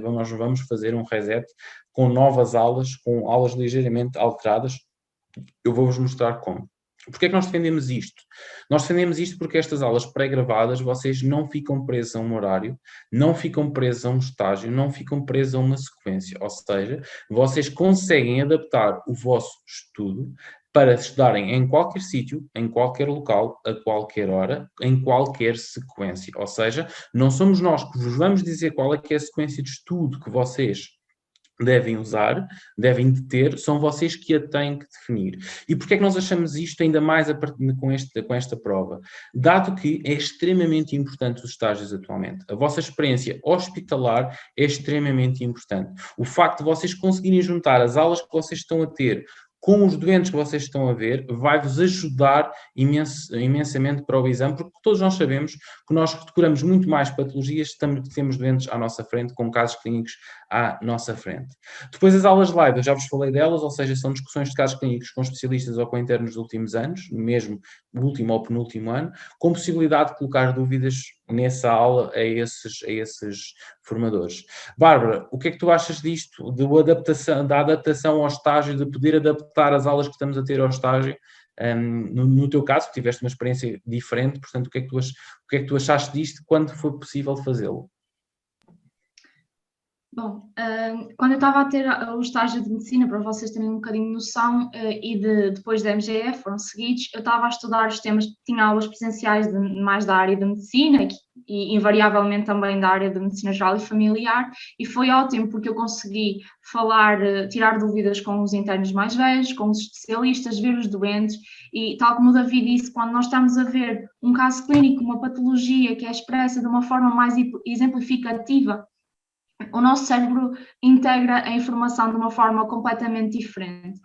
nós vamos fazer um reset com novas aulas, com aulas ligeiramente alteradas. Eu vou-vos mostrar como. Porquê é que nós defendemos isto? Nós defendemos isto porque estas aulas pré-gravadas, vocês não ficam presos a um horário, não ficam presos a um estágio, não ficam presos a uma sequência. Ou seja, vocês conseguem adaptar o vosso estudo para estudarem em qualquer sítio, em qualquer local, a qualquer hora, em qualquer sequência. Ou seja, não somos nós que vos vamos dizer qual é que é a sequência de estudo que vocês devem usar, devem ter, são vocês que a têm que definir. E porquê é que nós achamos isto ainda mais com esta prova? Dado que é extremamente importante os estágios atualmente. A vossa experiência hospitalar é extremamente importante. O facto de vocês conseguirem juntar as aulas que vocês estão a ter com os doentes que vocês estão a ver, vai-vos ajudar imensamente para o exame, porque todos nós sabemos que nós decoramos muito mais patologias se temos doentes à nossa frente, com casos clínicos à nossa frente. Depois as aulas live, eu já vos falei delas, ou seja, são discussões de casos clínicos com especialistas ou com internos dos últimos anos, mesmo o último ou penúltimo ano, com possibilidade de colocar dúvidas nessa aula a esses formadores. Bárbara, o que é que tu achas disto, da adaptação ao estágio, de poder adaptar as aulas que estamos a ter ao estágio? No teu caso, tiveste uma experiência diferente, portanto, o que é que tu achaste disto quando foi possível fazê-lo? Bom, quando eu estava a ter o estágio de medicina, para vocês terem um bocadinho de noção, e depois da MGF, foram seguidos, eu estava a estudar os temas, tinha aulas presenciais mais da área de medicina e invariavelmente também da área de medicina geral e familiar, e foi ótimo porque eu consegui falar, tirar dúvidas com os internos mais velhos, com os especialistas, ver os doentes, e tal como o David disse, quando nós estamos a ver um caso clínico, uma patologia que é expressa de uma forma mais exemplificativa, o nosso cérebro integra a informação de uma forma completamente diferente.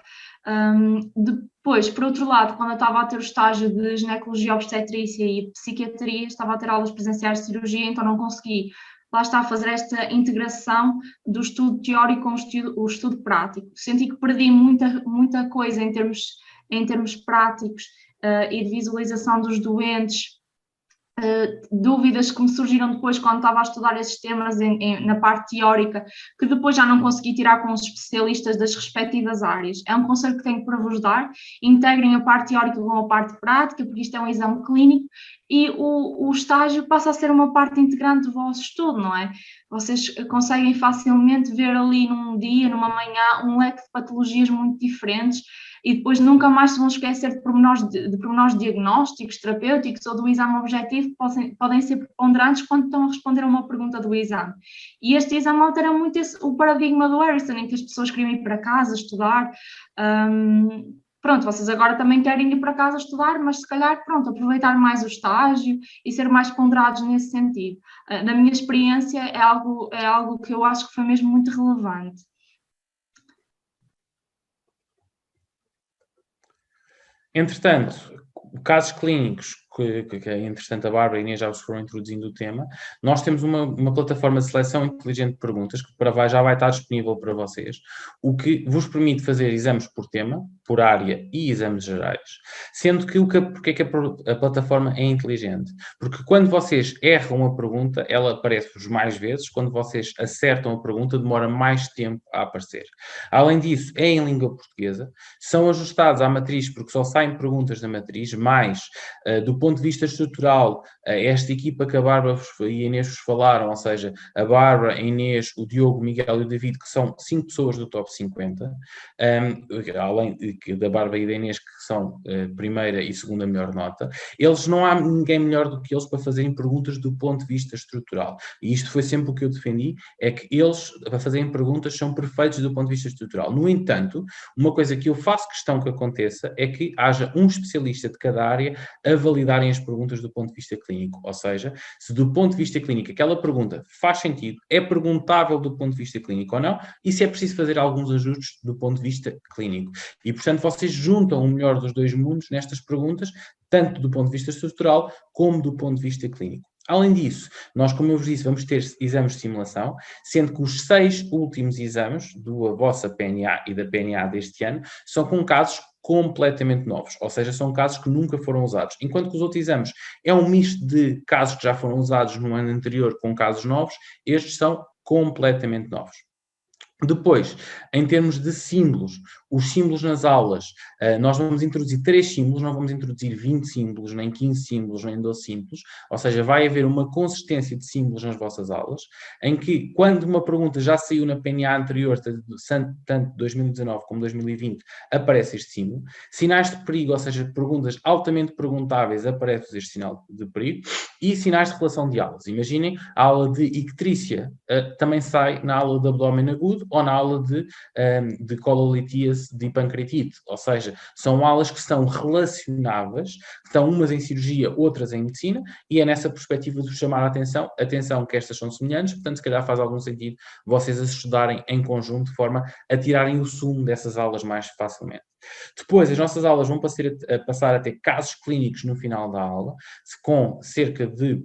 Depois, por outro lado, quando eu estava a ter o estágio de ginecologia, obstetrícia e psiquiatria, estava a ter aulas presenciais de cirurgia, então não consegui, lá está, fazer esta integração do estudo teórico com o estudo prático. Senti que perdi muita coisa em termos práticos e de visualização dos doentes, dúvidas que me surgiram depois quando estava a estudar esses temas na parte teórica, que depois já não consegui tirar com os especialistas das respectivas áreas. É um conselho que tenho para vos dar: integrem a parte teórica com a parte prática, porque isto é um exame clínico e o estágio passa a ser uma parte integrante do vosso estudo, não é? Vocês conseguem facilmente ver ali num dia, numa manhã, um leque de patologias muito diferentes, e depois nunca mais se vão esquecer de pormenores diagnósticos, terapêuticos ou do exame objetivo, que podem ser preponderantes quando estão a responder a uma pergunta do exame. E este exame altera muito o paradigma do Harrison, em que as pessoas queriam ir para casa estudar. Pronto, vocês agora também querem ir para casa estudar, mas se calhar, pronto, aproveitar mais o estágio e ser mais ponderados nesse sentido. Na minha experiência, é algo que eu acho que foi mesmo muito relevante. Entretanto, casos clínicos, que entretanto a Bárbara e a Inês já vos foram introduzindo o tema, nós temos uma plataforma de seleção inteligente de perguntas que já vai estar disponível para vocês, o que vos permite fazer exames por tema, por área e exames gerais, sendo que porque é que a plataforma é inteligente? Porque quando vocês erram a pergunta, ela aparece-vos mais vezes, quando vocês acertam a pergunta, demora mais tempo a aparecer. Além disso, é em língua portuguesa, são ajustados à matriz, porque só saem perguntas da matriz, mas do ponto de vista estrutural, esta equipa que a Bárbara e a Inês vos falaram, ou seja, a Bárbara, a Inês, o Diogo, o Miguel e o David, que são 5 pessoas do top 50, além da Bárbara e da Inês, que são primeira e segunda melhor nota, não há ninguém melhor do que eles para fazerem perguntas do ponto de vista estrutural. E isto foi sempre o que eu defendi, é que eles, para fazerem perguntas, são perfeitos do ponto de vista estrutural. No entanto, uma coisa que eu faço questão que aconteça é que haja um especialista de cada área a validarem as perguntas do ponto de vista clínico. Ou seja, se do ponto de vista clínico aquela pergunta faz sentido, é perguntável do ponto de vista clínico ou não, e se é preciso fazer alguns ajustes do ponto de vista clínico. E, portanto, vocês juntam o melhor dos dois mundos nestas perguntas, tanto do ponto de vista estrutural como do ponto de vista clínico. Além disso, nós, como eu vos disse, vamos ter exames de simulação, sendo que os 6 últimos exames da vossa PNA e da PNA deste ano são com casos completamente novos, ou seja, são casos que nunca foram usados, enquanto que os outros exames é um misto de casos que já foram usados no ano anterior com casos novos, estes são completamente novos. Depois, em termos de símbolos, os símbolos nas aulas, nós vamos introduzir 3 símbolos, não vamos introduzir 20 símbolos, nem 15 símbolos, nem 12 símbolos, ou seja, vai haver uma consistência de símbolos nas vossas aulas, em que, quando uma pergunta já saiu na PNA anterior, tanto 2019 como 2020, aparece este símbolo. Sinais de perigo, ou seja, perguntas altamente perguntáveis, aparece este sinal de perigo, e sinais de relação de aulas. Imaginem, a aula de icterícia também sai na aula de abdômen agudo, ou na aula de cololitíase de pancreatite, ou seja, são aulas que estão relacionadas, que estão umas em cirurgia, outras em medicina, e é nessa perspectiva de chamar a atenção que estas são semelhantes, portanto, se calhar faz algum sentido vocês as estudarem em conjunto, de forma a tirarem o sumo dessas aulas mais facilmente. Depois, as nossas aulas vão passar a ter casos clínicos no final da aula, com cerca de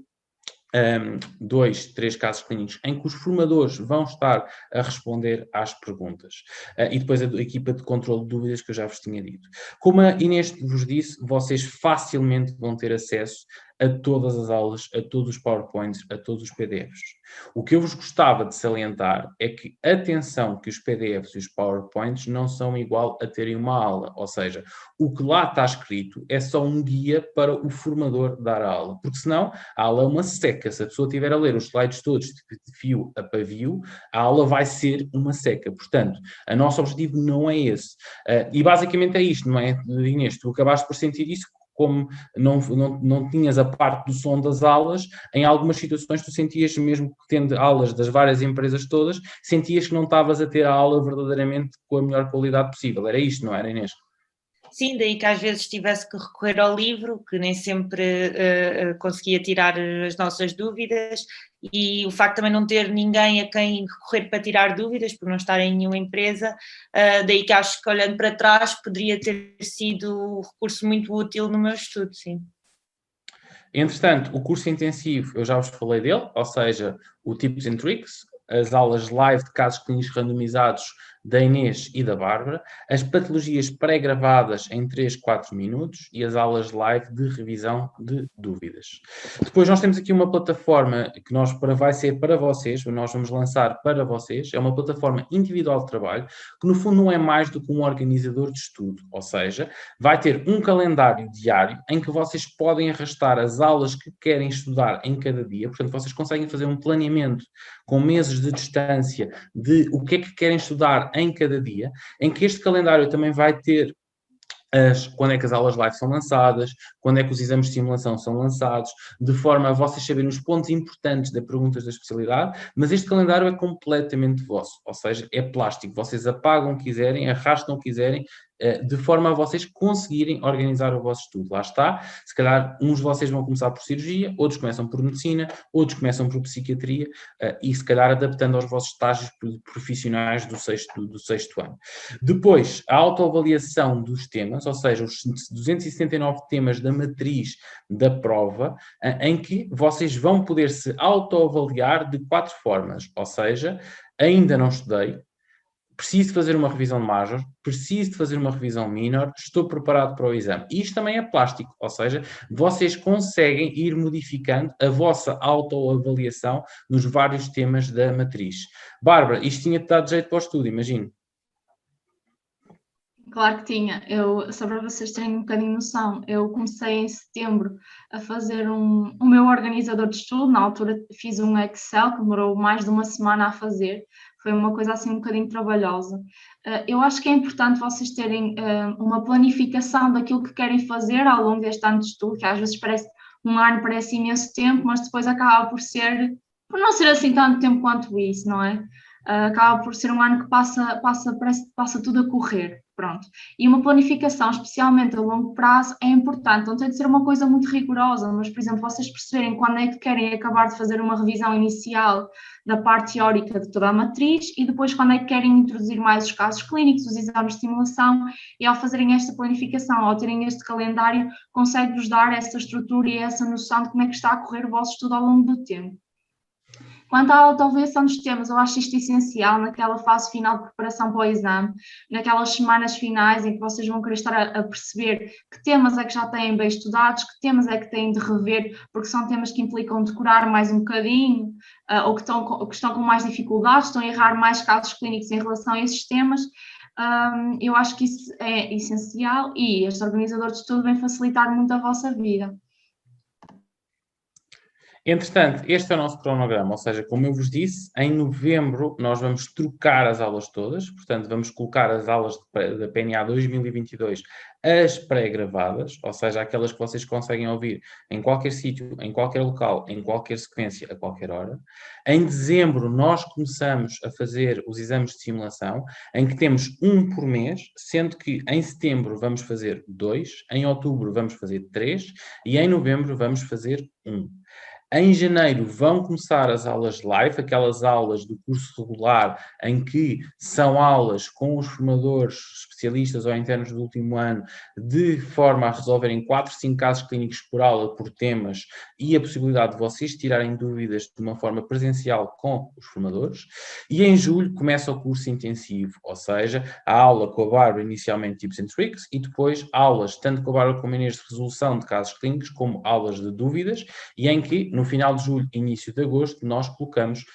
2, 3 casos clínicos em que os formadores vão estar a responder às perguntas. E depois a equipa de controle de dúvidas que eu já vos tinha dito. Como a Inês vos disse, vocês facilmente vão ter acesso a todas as aulas, a todos os PowerPoints, a todos os PDFs. O que eu vos gostava de salientar é que, atenção, que os PDFs e os PowerPoints não são igual a terem uma aula, ou seja, o que lá está escrito é só um guia para o formador dar a aula, porque senão a aula é uma seca. Se a pessoa estiver a ler os slides todos de fio a pavio, a aula vai ser uma seca. Portanto, o nosso objetivo não é esse. E basicamente é isto, não é, Inês? Tu acabaste por sentir isso, como não tinhas a parte do som das aulas, em algumas situações tu sentias, mesmo que tendo aulas das várias empresas todas, sentias que não estavas a ter a aula verdadeiramente com a melhor qualidade possível. Era isto, não era, Inês? Sim, daí que às vezes tivesse que recorrer ao livro, que nem sempre conseguia tirar as nossas dúvidas, e o facto de também não ter ninguém a quem recorrer para tirar dúvidas, por não estar em nenhuma empresa, daí que acho que, olhando para trás, poderia ter sido um recurso muito útil no meu estudo, sim. Entretanto, o curso intensivo, eu já vos falei dele, ou seja, o Tips and Tricks, as aulas live de casos clínicos randomizados da Inês e da Bárbara, as patologias pré-gravadas em 3, 4 minutos e as aulas live de revisão de dúvidas. Depois nós temos aqui uma plataforma que vai ser para vocês, nós vamos lançar para vocês, é uma plataforma individual de trabalho, que no fundo não é mais do que um organizador de estudo, ou seja, vai ter um calendário diário em que vocês podem arrastar as aulas que querem estudar em cada dia, portanto vocês conseguem fazer um planeamento com meses de distância de o que é que querem estudar em cada dia, em que este calendário também vai ter quando é que as aulas live são lançadas, quando é que os exames de simulação são lançados, de forma a vocês saberem os pontos importantes das perguntas da especialidade, mas este calendário é completamente vosso, ou seja, é plástico, vocês apagam o que quiserem, arrastam o que quiserem, de forma a vocês conseguirem organizar o vosso estudo. Lá está, se calhar uns de vocês vão começar por cirurgia, outros começam por medicina, outros começam por psiquiatria, e se calhar adaptando aos vossos estágios profissionais do sexto ano. Depois, a autoavaliação dos temas, ou seja, os 279 temas da matriz da prova, em que vocês vão poder se autoavaliar de 4 formas, ou seja, ainda não estudei, preciso de fazer uma revisão major, preciso de fazer uma revisão minor, estou preparado para o exame. E isto também é plástico, ou seja, vocês conseguem ir modificando a vossa autoavaliação nos vários temas da matriz. Bárbara, isto tinha-te dado jeito para o estudo, imagino. Claro que tinha. Só para vocês terem um bocadinho de noção, eu comecei em setembro a fazer o meu organizador de estudo. Na altura fiz um Excel que demorou mais de uma semana a fazer. Foi uma coisa assim um bocadinho trabalhosa. Eu acho que é importante vocês terem uma planificação daquilo que querem fazer ao longo deste ano de estudo, que às vezes um ano parece imenso tempo, mas depois acaba por não ser assim tanto tempo quanto isso, não é? Acaba por ser um ano que parece que passa tudo a correr, pronto. E uma planificação, especialmente a longo prazo, é importante. Não tem de ser uma coisa muito rigorosa, mas, por exemplo, vocês perceberem quando é que querem acabar de fazer uma revisão inicial da parte teórica de toda a matriz e depois quando é que querem introduzir mais os casos clínicos, os exames de simulação, e ao fazerem esta planificação, ao terem este calendário, consegue-vos dar essa estrutura e essa noção de como é que está a correr o vosso estudo ao longo do tempo. Quanto à autoavaliação dos temas, eu acho isto essencial naquela fase final de preparação para o exame, naquelas semanas finais em que vocês vão querer estar a perceber que temas é que já têm bem estudados, que temas é que têm de rever, porque são temas que implicam decorar mais um bocadinho, ou que estão com mais dificuldades, estão a errar mais casos clínicos em relação a esses temas. Eu acho que isso é essencial e este organizador de estudo vem facilitar muito a vossa vida. Entretanto, este é o nosso cronograma, ou seja, como eu vos disse, em novembro nós vamos trocar as aulas todas, portanto vamos colocar as aulas da PNA 2022, as pré-gravadas, ou seja, aquelas que vocês conseguem ouvir em qualquer sítio, em qualquer local, em qualquer sequência, a qualquer hora. Em dezembro nós começamos a fazer os exames de simulação, em que temos um por mês, sendo que em setembro vamos fazer 2, em outubro vamos fazer 3 e em novembro vamos fazer 1. Em janeiro vão começar as aulas live, aquelas aulas do curso regular em que são aulas com os formadores especialistas ou internos do último ano, de forma a resolverem 4, 5 casos clínicos por aula, por temas, e a possibilidade de vocês tirarem dúvidas de uma forma presencial com os formadores. E em julho começa o curso intensivo, ou seja, a aula com a Bárbara, inicialmente Tips and Tricks, e depois aulas, tanto com a Bárbara como a Inês, de resolução de casos clínicos, como aulas de dúvidas, e em que, no final de julho, início de agosto, nós colocamos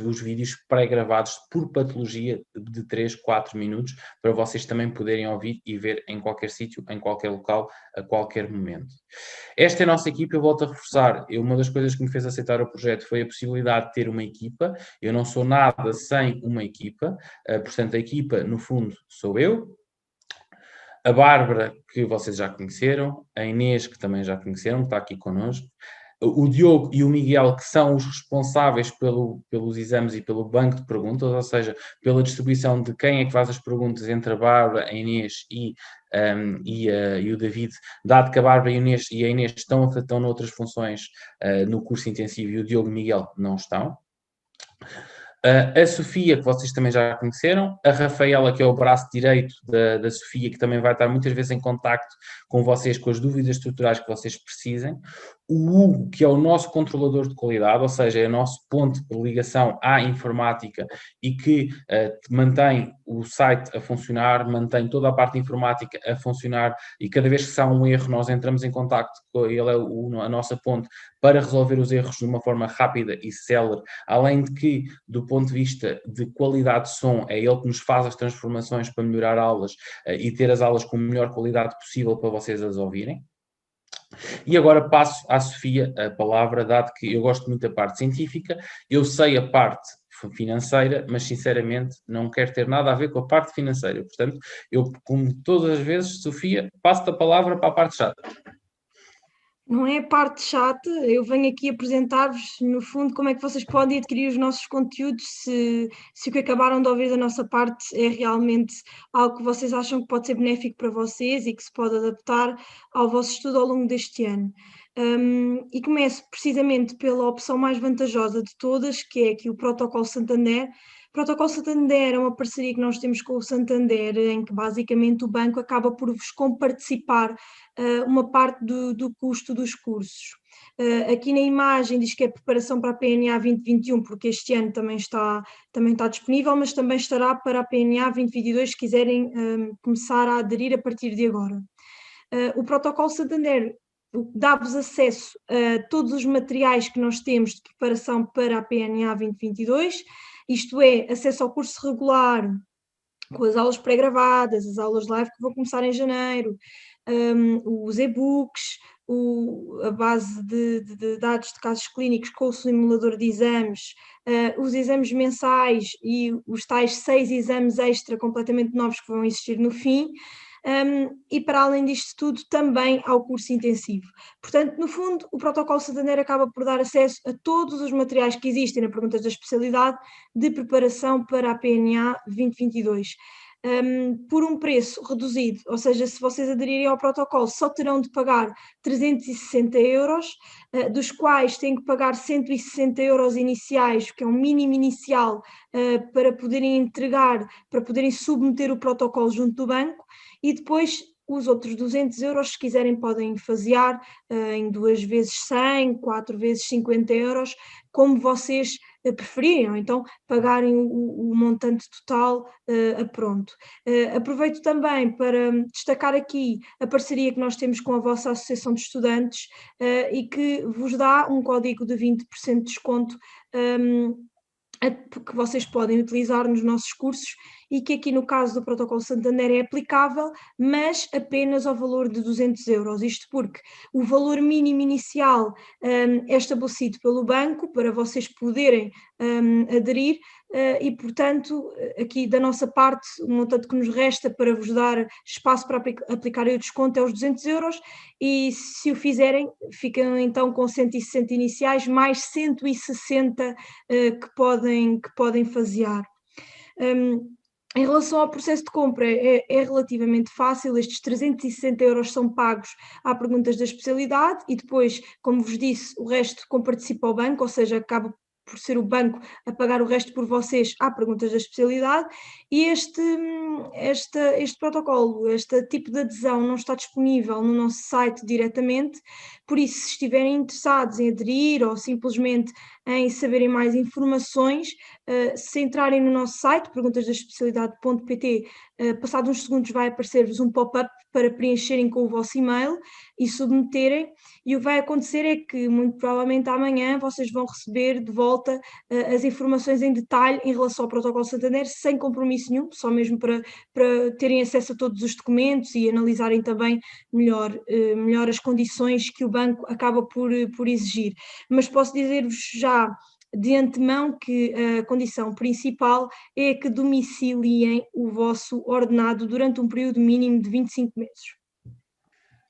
os vídeos pré-gravados por patologia de 3, 4 minutos, para vocês também poderem ouvir e ver em qualquer sítio, em qualquer local, a qualquer momento. Esta é a nossa equipa, eu volto a reforçar, uma das coisas que me fez aceitar o projeto foi a possibilidade de ter uma equipa, eu não sou nada sem uma equipa, portanto a equipa, no fundo, sou eu, a Bárbara, que vocês já conheceram, a Inês, que também já conheceram, que está aqui connosco, o Diogo e o Miguel, que são os responsáveis pelos exames e pelo banco de perguntas, ou seja, pela distribuição de quem é que faz as perguntas entre a Bárbara, a Inês e o David, dado que a Bárbara e a Inês estão noutras funções no curso intensivo e o Diogo e o Miguel não estão. A Sofia, que vocês também já conheceram, a Rafaela, que é o braço direito da Sofia, que também vai estar muitas vezes em contacto com vocês, com as dúvidas estruturais que vocês precisem, o Hugo, que é o nosso controlador de qualidade, ou seja, é o nosso ponto de ligação à informática e que mantém o site a funcionar, mantém toda a parte informática a funcionar, e cada vez que há um erro nós entramos em contacto com ele, é a nossa ponte para resolver os erros de uma forma rápida e célere, além de que, do ponto de vista de qualidade de som, é ele que nos faz as transformações para melhorar aulas e ter as aulas com a melhor qualidade possível para vocês as ouvirem. E agora passo à Sofia a palavra, dado que eu gosto muito da parte científica, eu sei a parte financeira, mas sinceramente não quero ter nada a ver com a parte financeira. Portanto, eu, como todas as vezes, Sofia, passo-te a palavra para a parte chata. Não é a parte chata, eu venho aqui apresentar-vos, no fundo, como é que vocês podem adquirir os nossos conteúdos, se o que acabaram de ouvir da nossa parte é realmente algo que vocês acham que pode ser benéfico para vocês e que se pode adaptar ao vosso estudo ao longo deste ano. E começo precisamente pela opção mais vantajosa de todas, que é aqui o Protocolo Santander. O Protocolo Santander é uma parceria que nós temos com o Santander, em que basicamente o banco acaba por vos comparticipar uma parte do custo dos cursos. Aqui na imagem diz que é preparação para a PNA 2021, porque este ano também está disponível, mas também estará para a PNA 2022, se quiserem começar a aderir a partir de agora. O Protocolo Santander dá-vos acesso a todos os materiais que nós temos de preparação para a PNA 2022, isto é, acesso ao curso regular, com as aulas pré-gravadas, as aulas live que vão começar em janeiro, os e-books, a base de dados de casos clínicos com o simulador de exames, os exames mensais e os tais 6 exames extra completamente novos que vão existir no fim. E para além disto tudo também ao curso intensivo. Portanto, no fundo, o Protocolo Santander acaba por dar acesso a todos os materiais que existem na Perguntas da Especialidade de preparação para a PNA 2022. Por um preço reduzido, ou seja, se vocês aderirem ao protocolo só terão de pagar 360 euros, dos quais têm que pagar 160 euros iniciais, que é um mínimo inicial para poderem entregar, para poderem submeter o protocolo junto do banco, e depois os outros 200 euros, se quiserem, podem fasear em 2 vezes 100, 4 vezes 50 euros, como vocês preferirem, ou então pagarem o montante total a pronto. Aproveito também para destacar aqui a parceria que nós temos com a vossa Associação de Estudantes e que vos dá um código de 20% de desconto que vocês podem utilizar nos nossos cursos e que aqui no caso do Protocolo Santander é aplicável, mas apenas ao valor de 200 euros. Isto porque o valor mínimo inicial é estabelecido pelo banco para vocês poderem aderir e, portanto, aqui da nossa parte, o montante que nos resta para vos dar espaço para aplicarem o desconto é os 200 euros e se o fizerem, ficam então com 160 iniciais, mais 160 que podem fasear. Em relação ao processo de compra, é relativamente fácil. Estes 360 euros são pagos à perguntas da especialidade e depois, como vos disse, o resto comparticipa ao banco, ou seja, acaba por ser o banco a pagar o resto por vocês à perguntas da especialidade. E este protocolo, este tipo de adesão não está disponível no nosso site diretamente, por isso, se estiverem interessados em aderir ou simplesmente em saberem mais informações, se entrarem no nosso site, perguntasdaespecialidade.pt, passados uns segundos vai aparecer-vos um pop-up para preencherem com o vosso e-mail e submeterem, e o que vai acontecer é que, muito provavelmente amanhã, vocês vão receber de volta as informações em detalhe em relação ao protocolo Santander, sem compromisso nenhum, só mesmo para terem acesso a todos os documentos e analisarem também melhor as condições que o banco acaba por exigir. Mas posso dizer-vos já de antemão que a condição principal é que domiciliem o vosso ordenado durante um período mínimo de 25 meses.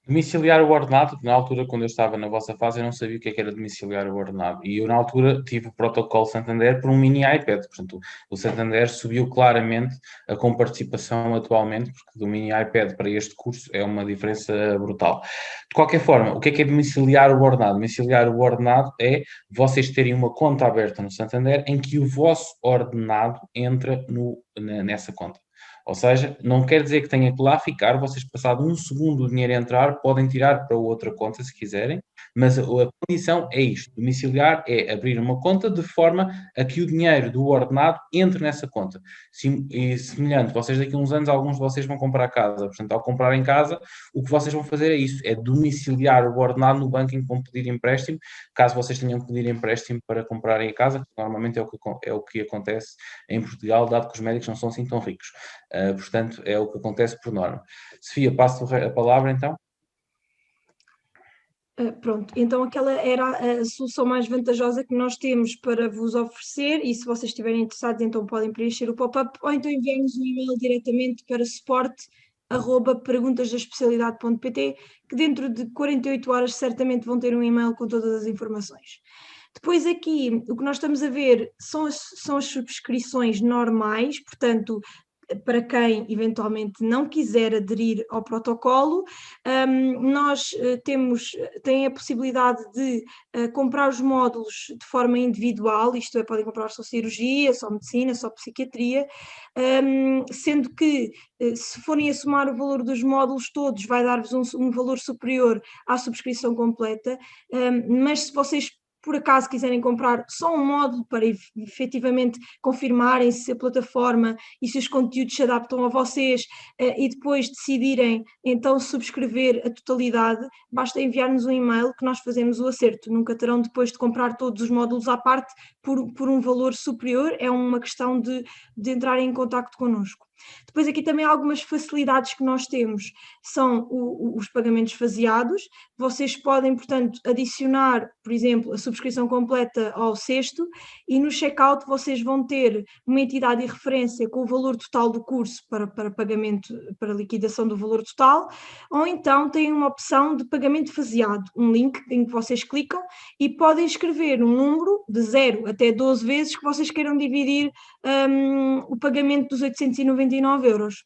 Domiciliar o ordenado, na altura, quando eu estava na vossa fase, eu não sabia o que era domiciliar o ordenado. E eu, na altura, tive o protocolo Santander por um mini iPad. Portanto, o Santander subiu claramente a comparticipação atualmente, porque do mini iPad para este curso é uma diferença brutal. De qualquer forma, o que é domiciliar o ordenado? Domiciliar o ordenado é vocês terem uma conta aberta no Santander em que o vosso ordenado entra nessa conta. Ou seja, não quer dizer que tenha que lá ficar, vocês passado um segundo o dinheiro entrar, podem tirar para outra conta se quiserem, mas a condição é isto, domiciliar é abrir uma conta de forma a que o dinheiro do ordenado entre nessa conta. E semelhante, vocês daqui a uns anos, alguns de vocês vão comprar casa, portanto, ao comprar em casa, o que vocês vão fazer é isso, é domiciliar o ordenado no banco em que vão pedir empréstimo, caso vocês tenham que pedir empréstimo para comprarem a casa, que normalmente é o que acontece em Portugal, dado que os médicos não são assim tão ricos. Portanto, é o que acontece por norma. Sofia, passo a palavra então. Pronto, então aquela era a solução mais vantajosa que nós temos para vos oferecer, e se vocês estiverem interessados, então podem preencher o pop-up ou então enviar-nos um e-mail diretamente para suporte@perguntasdaespecialidade.pt, que dentro de 48 horas certamente vão ter um e-mail com todas as informações. Depois aqui, o que nós estamos a ver são as subscrições normais, portanto, para quem eventualmente não quiser aderir ao protocolo, nós tem a possibilidade de comprar os módulos de forma individual, isto é, podem comprar só cirurgia, só medicina, só psiquiatria, sendo que se forem a somar o valor dos módulos todos, vai dar-vos um valor superior à subscrição completa, mas se vocês por acaso quiserem comprar só um módulo para efetivamente confirmarem se a plataforma e se os conteúdos se adaptam a vocês e depois decidirem então subscrever a totalidade, basta enviar-nos um e-mail que nós fazemos o acerto. Nunca terão depois de comprar todos os módulos à parte por um valor superior, é uma questão de entrarem em contacto connosco. Depois aqui também algumas facilidades que nós temos são os pagamentos faseados. Vocês podem, portanto, adicionar, por exemplo, a subscrição completa ao cesto e no checkout vocês vão ter uma entidade de referência com o valor total do curso para pagamento, para liquidação do valor total, ou então têm uma opção de pagamento faseado, um link em que vocês clicam e podem escrever um número de 0 até 12 vezes que vocês queiram dividir o pagamento dos 899 euros.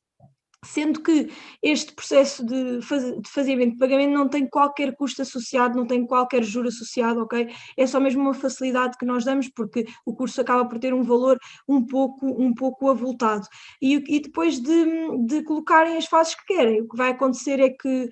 Sendo que este processo de fazimento de pagamento não tem qualquer custo associado, não tem qualquer juro associado, ok? É só mesmo uma facilidade que nós damos, porque o curso acaba por ter um valor um pouco avultado. E depois de colocarem as fases que querem, o que vai acontecer é que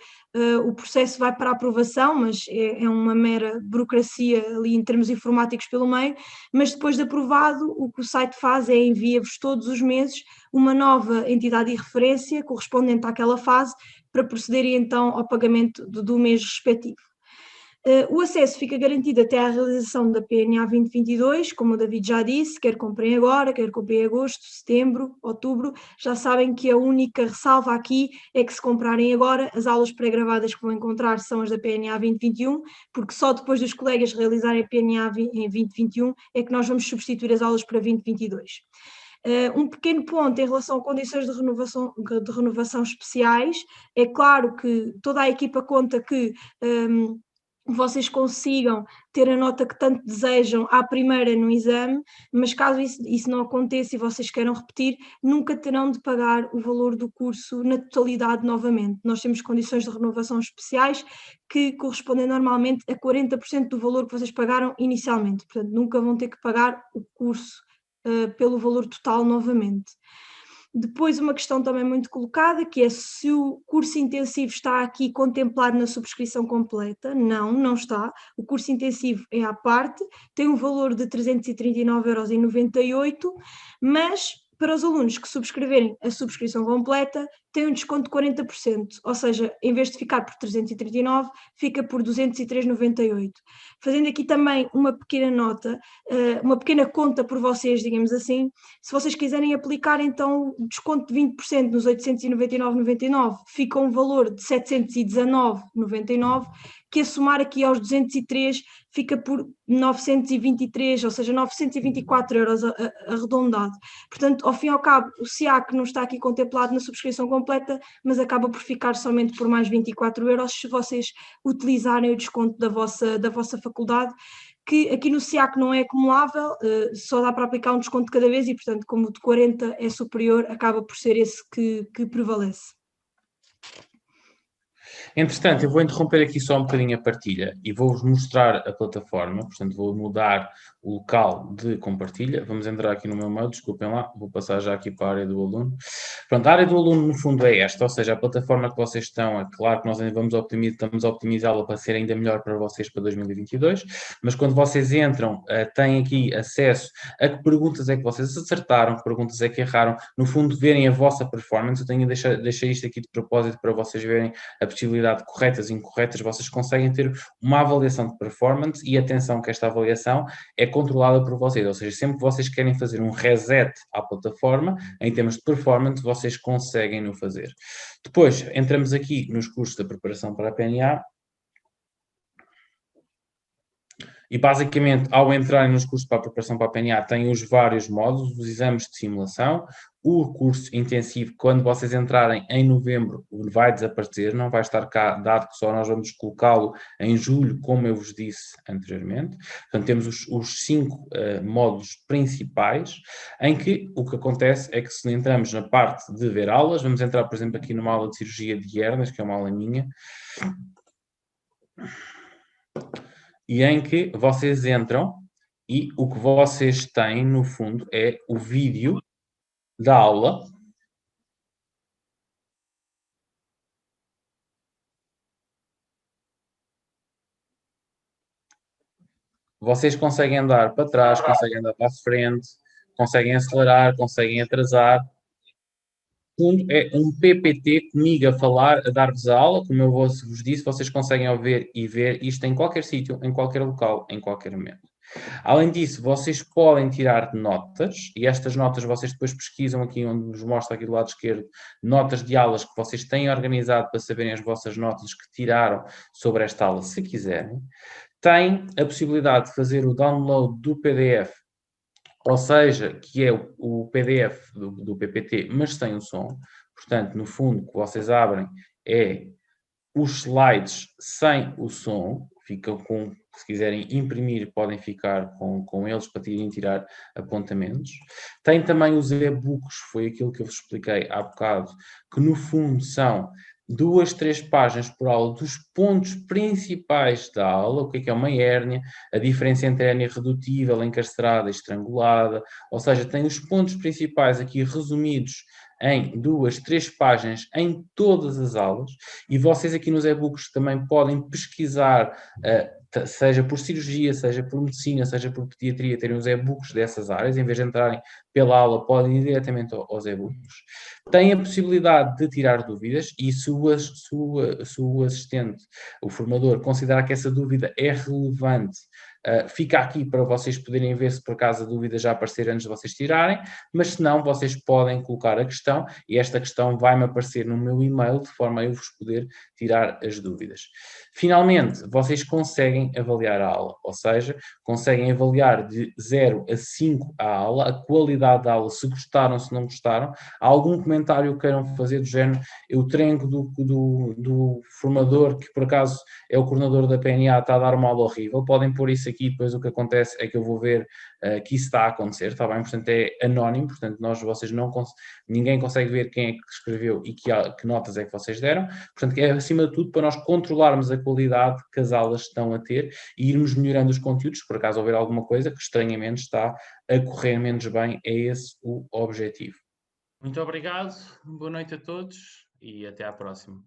o processo vai para a aprovação, mas é uma mera burocracia ali em termos informáticos pelo meio, mas depois de aprovado, o que o site faz é envia-vos todos os meses uma nova entidade de referência correspondente àquela fase para procederem então ao pagamento do mês respectivo. O acesso fica garantido até à realização da PNA 2022, como o David já disse, quer comprem agora, quer comprem em agosto, setembro, outubro, já sabem que a única ressalva aqui é que se comprarem agora, as aulas pré-gravadas que vão encontrar são as da PNA 2021, porque só depois dos colegas realizarem a PNA em 2021 é que nós vamos substituir as aulas para 2022. Um pequeno ponto em relação a condições de renovação especiais, é claro que toda a equipa conta que vocês consigam ter a nota que tanto desejam à primeira no exame, mas caso isso não aconteça e vocês queiram repetir, nunca terão de pagar o valor do curso na totalidade novamente. Nós temos condições de renovação especiais que correspondem normalmente a 40% do valor que vocês pagaram inicialmente, portanto nunca vão ter que pagar o curso pelo valor total novamente. Depois uma questão também muito colocada, que é se o curso intensivo está aqui contemplado na subscrição completa. Não, não está. O curso intensivo é à parte, tem um valor de 339,98 €, mas para os alunos que subscreverem a subscrição completa, tem um desconto de 40%, ou seja, em vez de ficar por 339, fica por 203,98. Fazendo aqui também uma pequena nota, uma pequena conta por vocês, digamos assim, se vocês quiserem aplicar então o desconto de 20% nos 899,99, fica um valor de 719,99, que a somar aqui aos 203 fica por 923, ou seja, 924 € arredondado. Portanto, ao fim e ao cabo, o SIAC não está aqui contemplado na subscrição completa, mas acaba por ficar somente por mais 24 € se vocês utilizarem o desconto da vossa faculdade, que aqui no SIAC não é acumulável, só dá para aplicar um desconto de cada vez e, portanto, como o de 40 é superior, acaba por ser esse que prevalece. Entretanto, eu vou interromper aqui só um bocadinho a partilha e vou-vos mostrar a plataforma, portanto vou mudar o local de compartilha. Vamos entrar aqui no meu mail, desculpem lá, vou passar já aqui para a área do aluno. Pronto, a área do aluno no fundo é esta, ou seja, a plataforma que vocês estão, é claro que nós ainda estamos a optimizá-la para ser ainda melhor para vocês para 2022, mas quando vocês entram, têm aqui acesso a que perguntas é que vocês acertaram, que perguntas é que erraram, no fundo verem a vossa performance. Eu deixei isto aqui de propósito para vocês verem a possibilidade de corretas e incorretas, vocês conseguem ter uma avaliação de performance e atenção que esta avaliação é controlada por vocês, ou seja, sempre que vocês querem fazer um reset à plataforma, em termos de performance, vocês conseguem o fazer. Depois, entramos aqui nos cursos da preparação para a PNA, e basicamente, ao entrarem nos cursos para a preparação para a PNA, têm os vários módulos, os exames de simulação, o curso intensivo, quando vocês entrarem em novembro, vai desaparecer, não vai estar cá, dado que só nós vamos colocá-lo em julho, como eu vos disse anteriormente. Portanto, temos os 5 módulos principais, em que o que acontece é que se entramos na parte de ver aulas, vamos entrar, por exemplo, aqui numa aula de cirurgia de hérnias, que é uma aula minha, e em que vocês entram e o que vocês têm, no fundo, é o vídeo da aula. Vocês conseguem andar para trás, conseguem andar para a frente, conseguem acelerar, conseguem atrasar. É um PPT comigo a falar, a dar-vos a aula, como eu vos disse, vocês conseguem ouvir e ver isto em qualquer sítio, em qualquer local, em qualquer momento. Além disso, vocês podem tirar notas, e estas notas vocês depois pesquisam aqui, onde vos mostra aqui do lado esquerdo, notas de aulas que vocês têm organizado para saberem as vossas notas que tiraram sobre esta aula, se quiserem. Têm a possibilidade de fazer o download do PDF, ou seja, que é o PDF do PPT, mas sem o som. Portanto, no fundo, o que vocês abrem é os slides sem o som, ficam com, se quiserem imprimir, podem ficar com eles para tirar apontamentos. Tem também os e-books, foi aquilo que eu vos expliquei há bocado, que no fundo são 2, 3 páginas por aula dos pontos principais da aula, o que é uma hérnia, a diferença entre hérnia redutível, encarcerada e estrangulada, ou seja, tem os pontos principais aqui resumidos em 2, 3 páginas em todas as aulas, e vocês aqui nos e-books também podem pesquisar, seja por cirurgia, seja por medicina, seja por pediatria, terem os e-books dessas áreas, em vez de entrarem pela aula, podem ir diretamente aos e-books. Têm a possibilidade de tirar dúvidas, e se o assistente, o formador, considerar que essa dúvida é relevante, fica aqui para vocês poderem ver se por acaso a dúvida já aparecer antes de vocês tirarem, mas se não, vocês podem colocar a questão e esta questão vai-me aparecer no meu e-mail de forma a eu vos poder tirar as dúvidas. Finalmente, vocês conseguem avaliar a aula, ou seja, conseguem avaliar de 0 a 5 a aula, a qualidade da aula, se gostaram, se não gostaram. Há algum comentário que queiram fazer do género, eu trenco do formador que por acaso é o coordenador da PNA, está a dar uma aula horrível, podem pôr isso aqui, depois o que acontece é que eu vou ver que isso está a acontecer, está bem? Portanto, é anónimo, portanto, ninguém consegue ver quem é que escreveu e que notas é que vocês deram, portanto, é acima de tudo para nós controlarmos a qualidade que as aulas estão a ter e irmos melhorando os conteúdos, se por acaso houver alguma coisa que estranhamente está a correr menos bem, é esse o objetivo. Muito obrigado, boa noite a todos e até à próxima.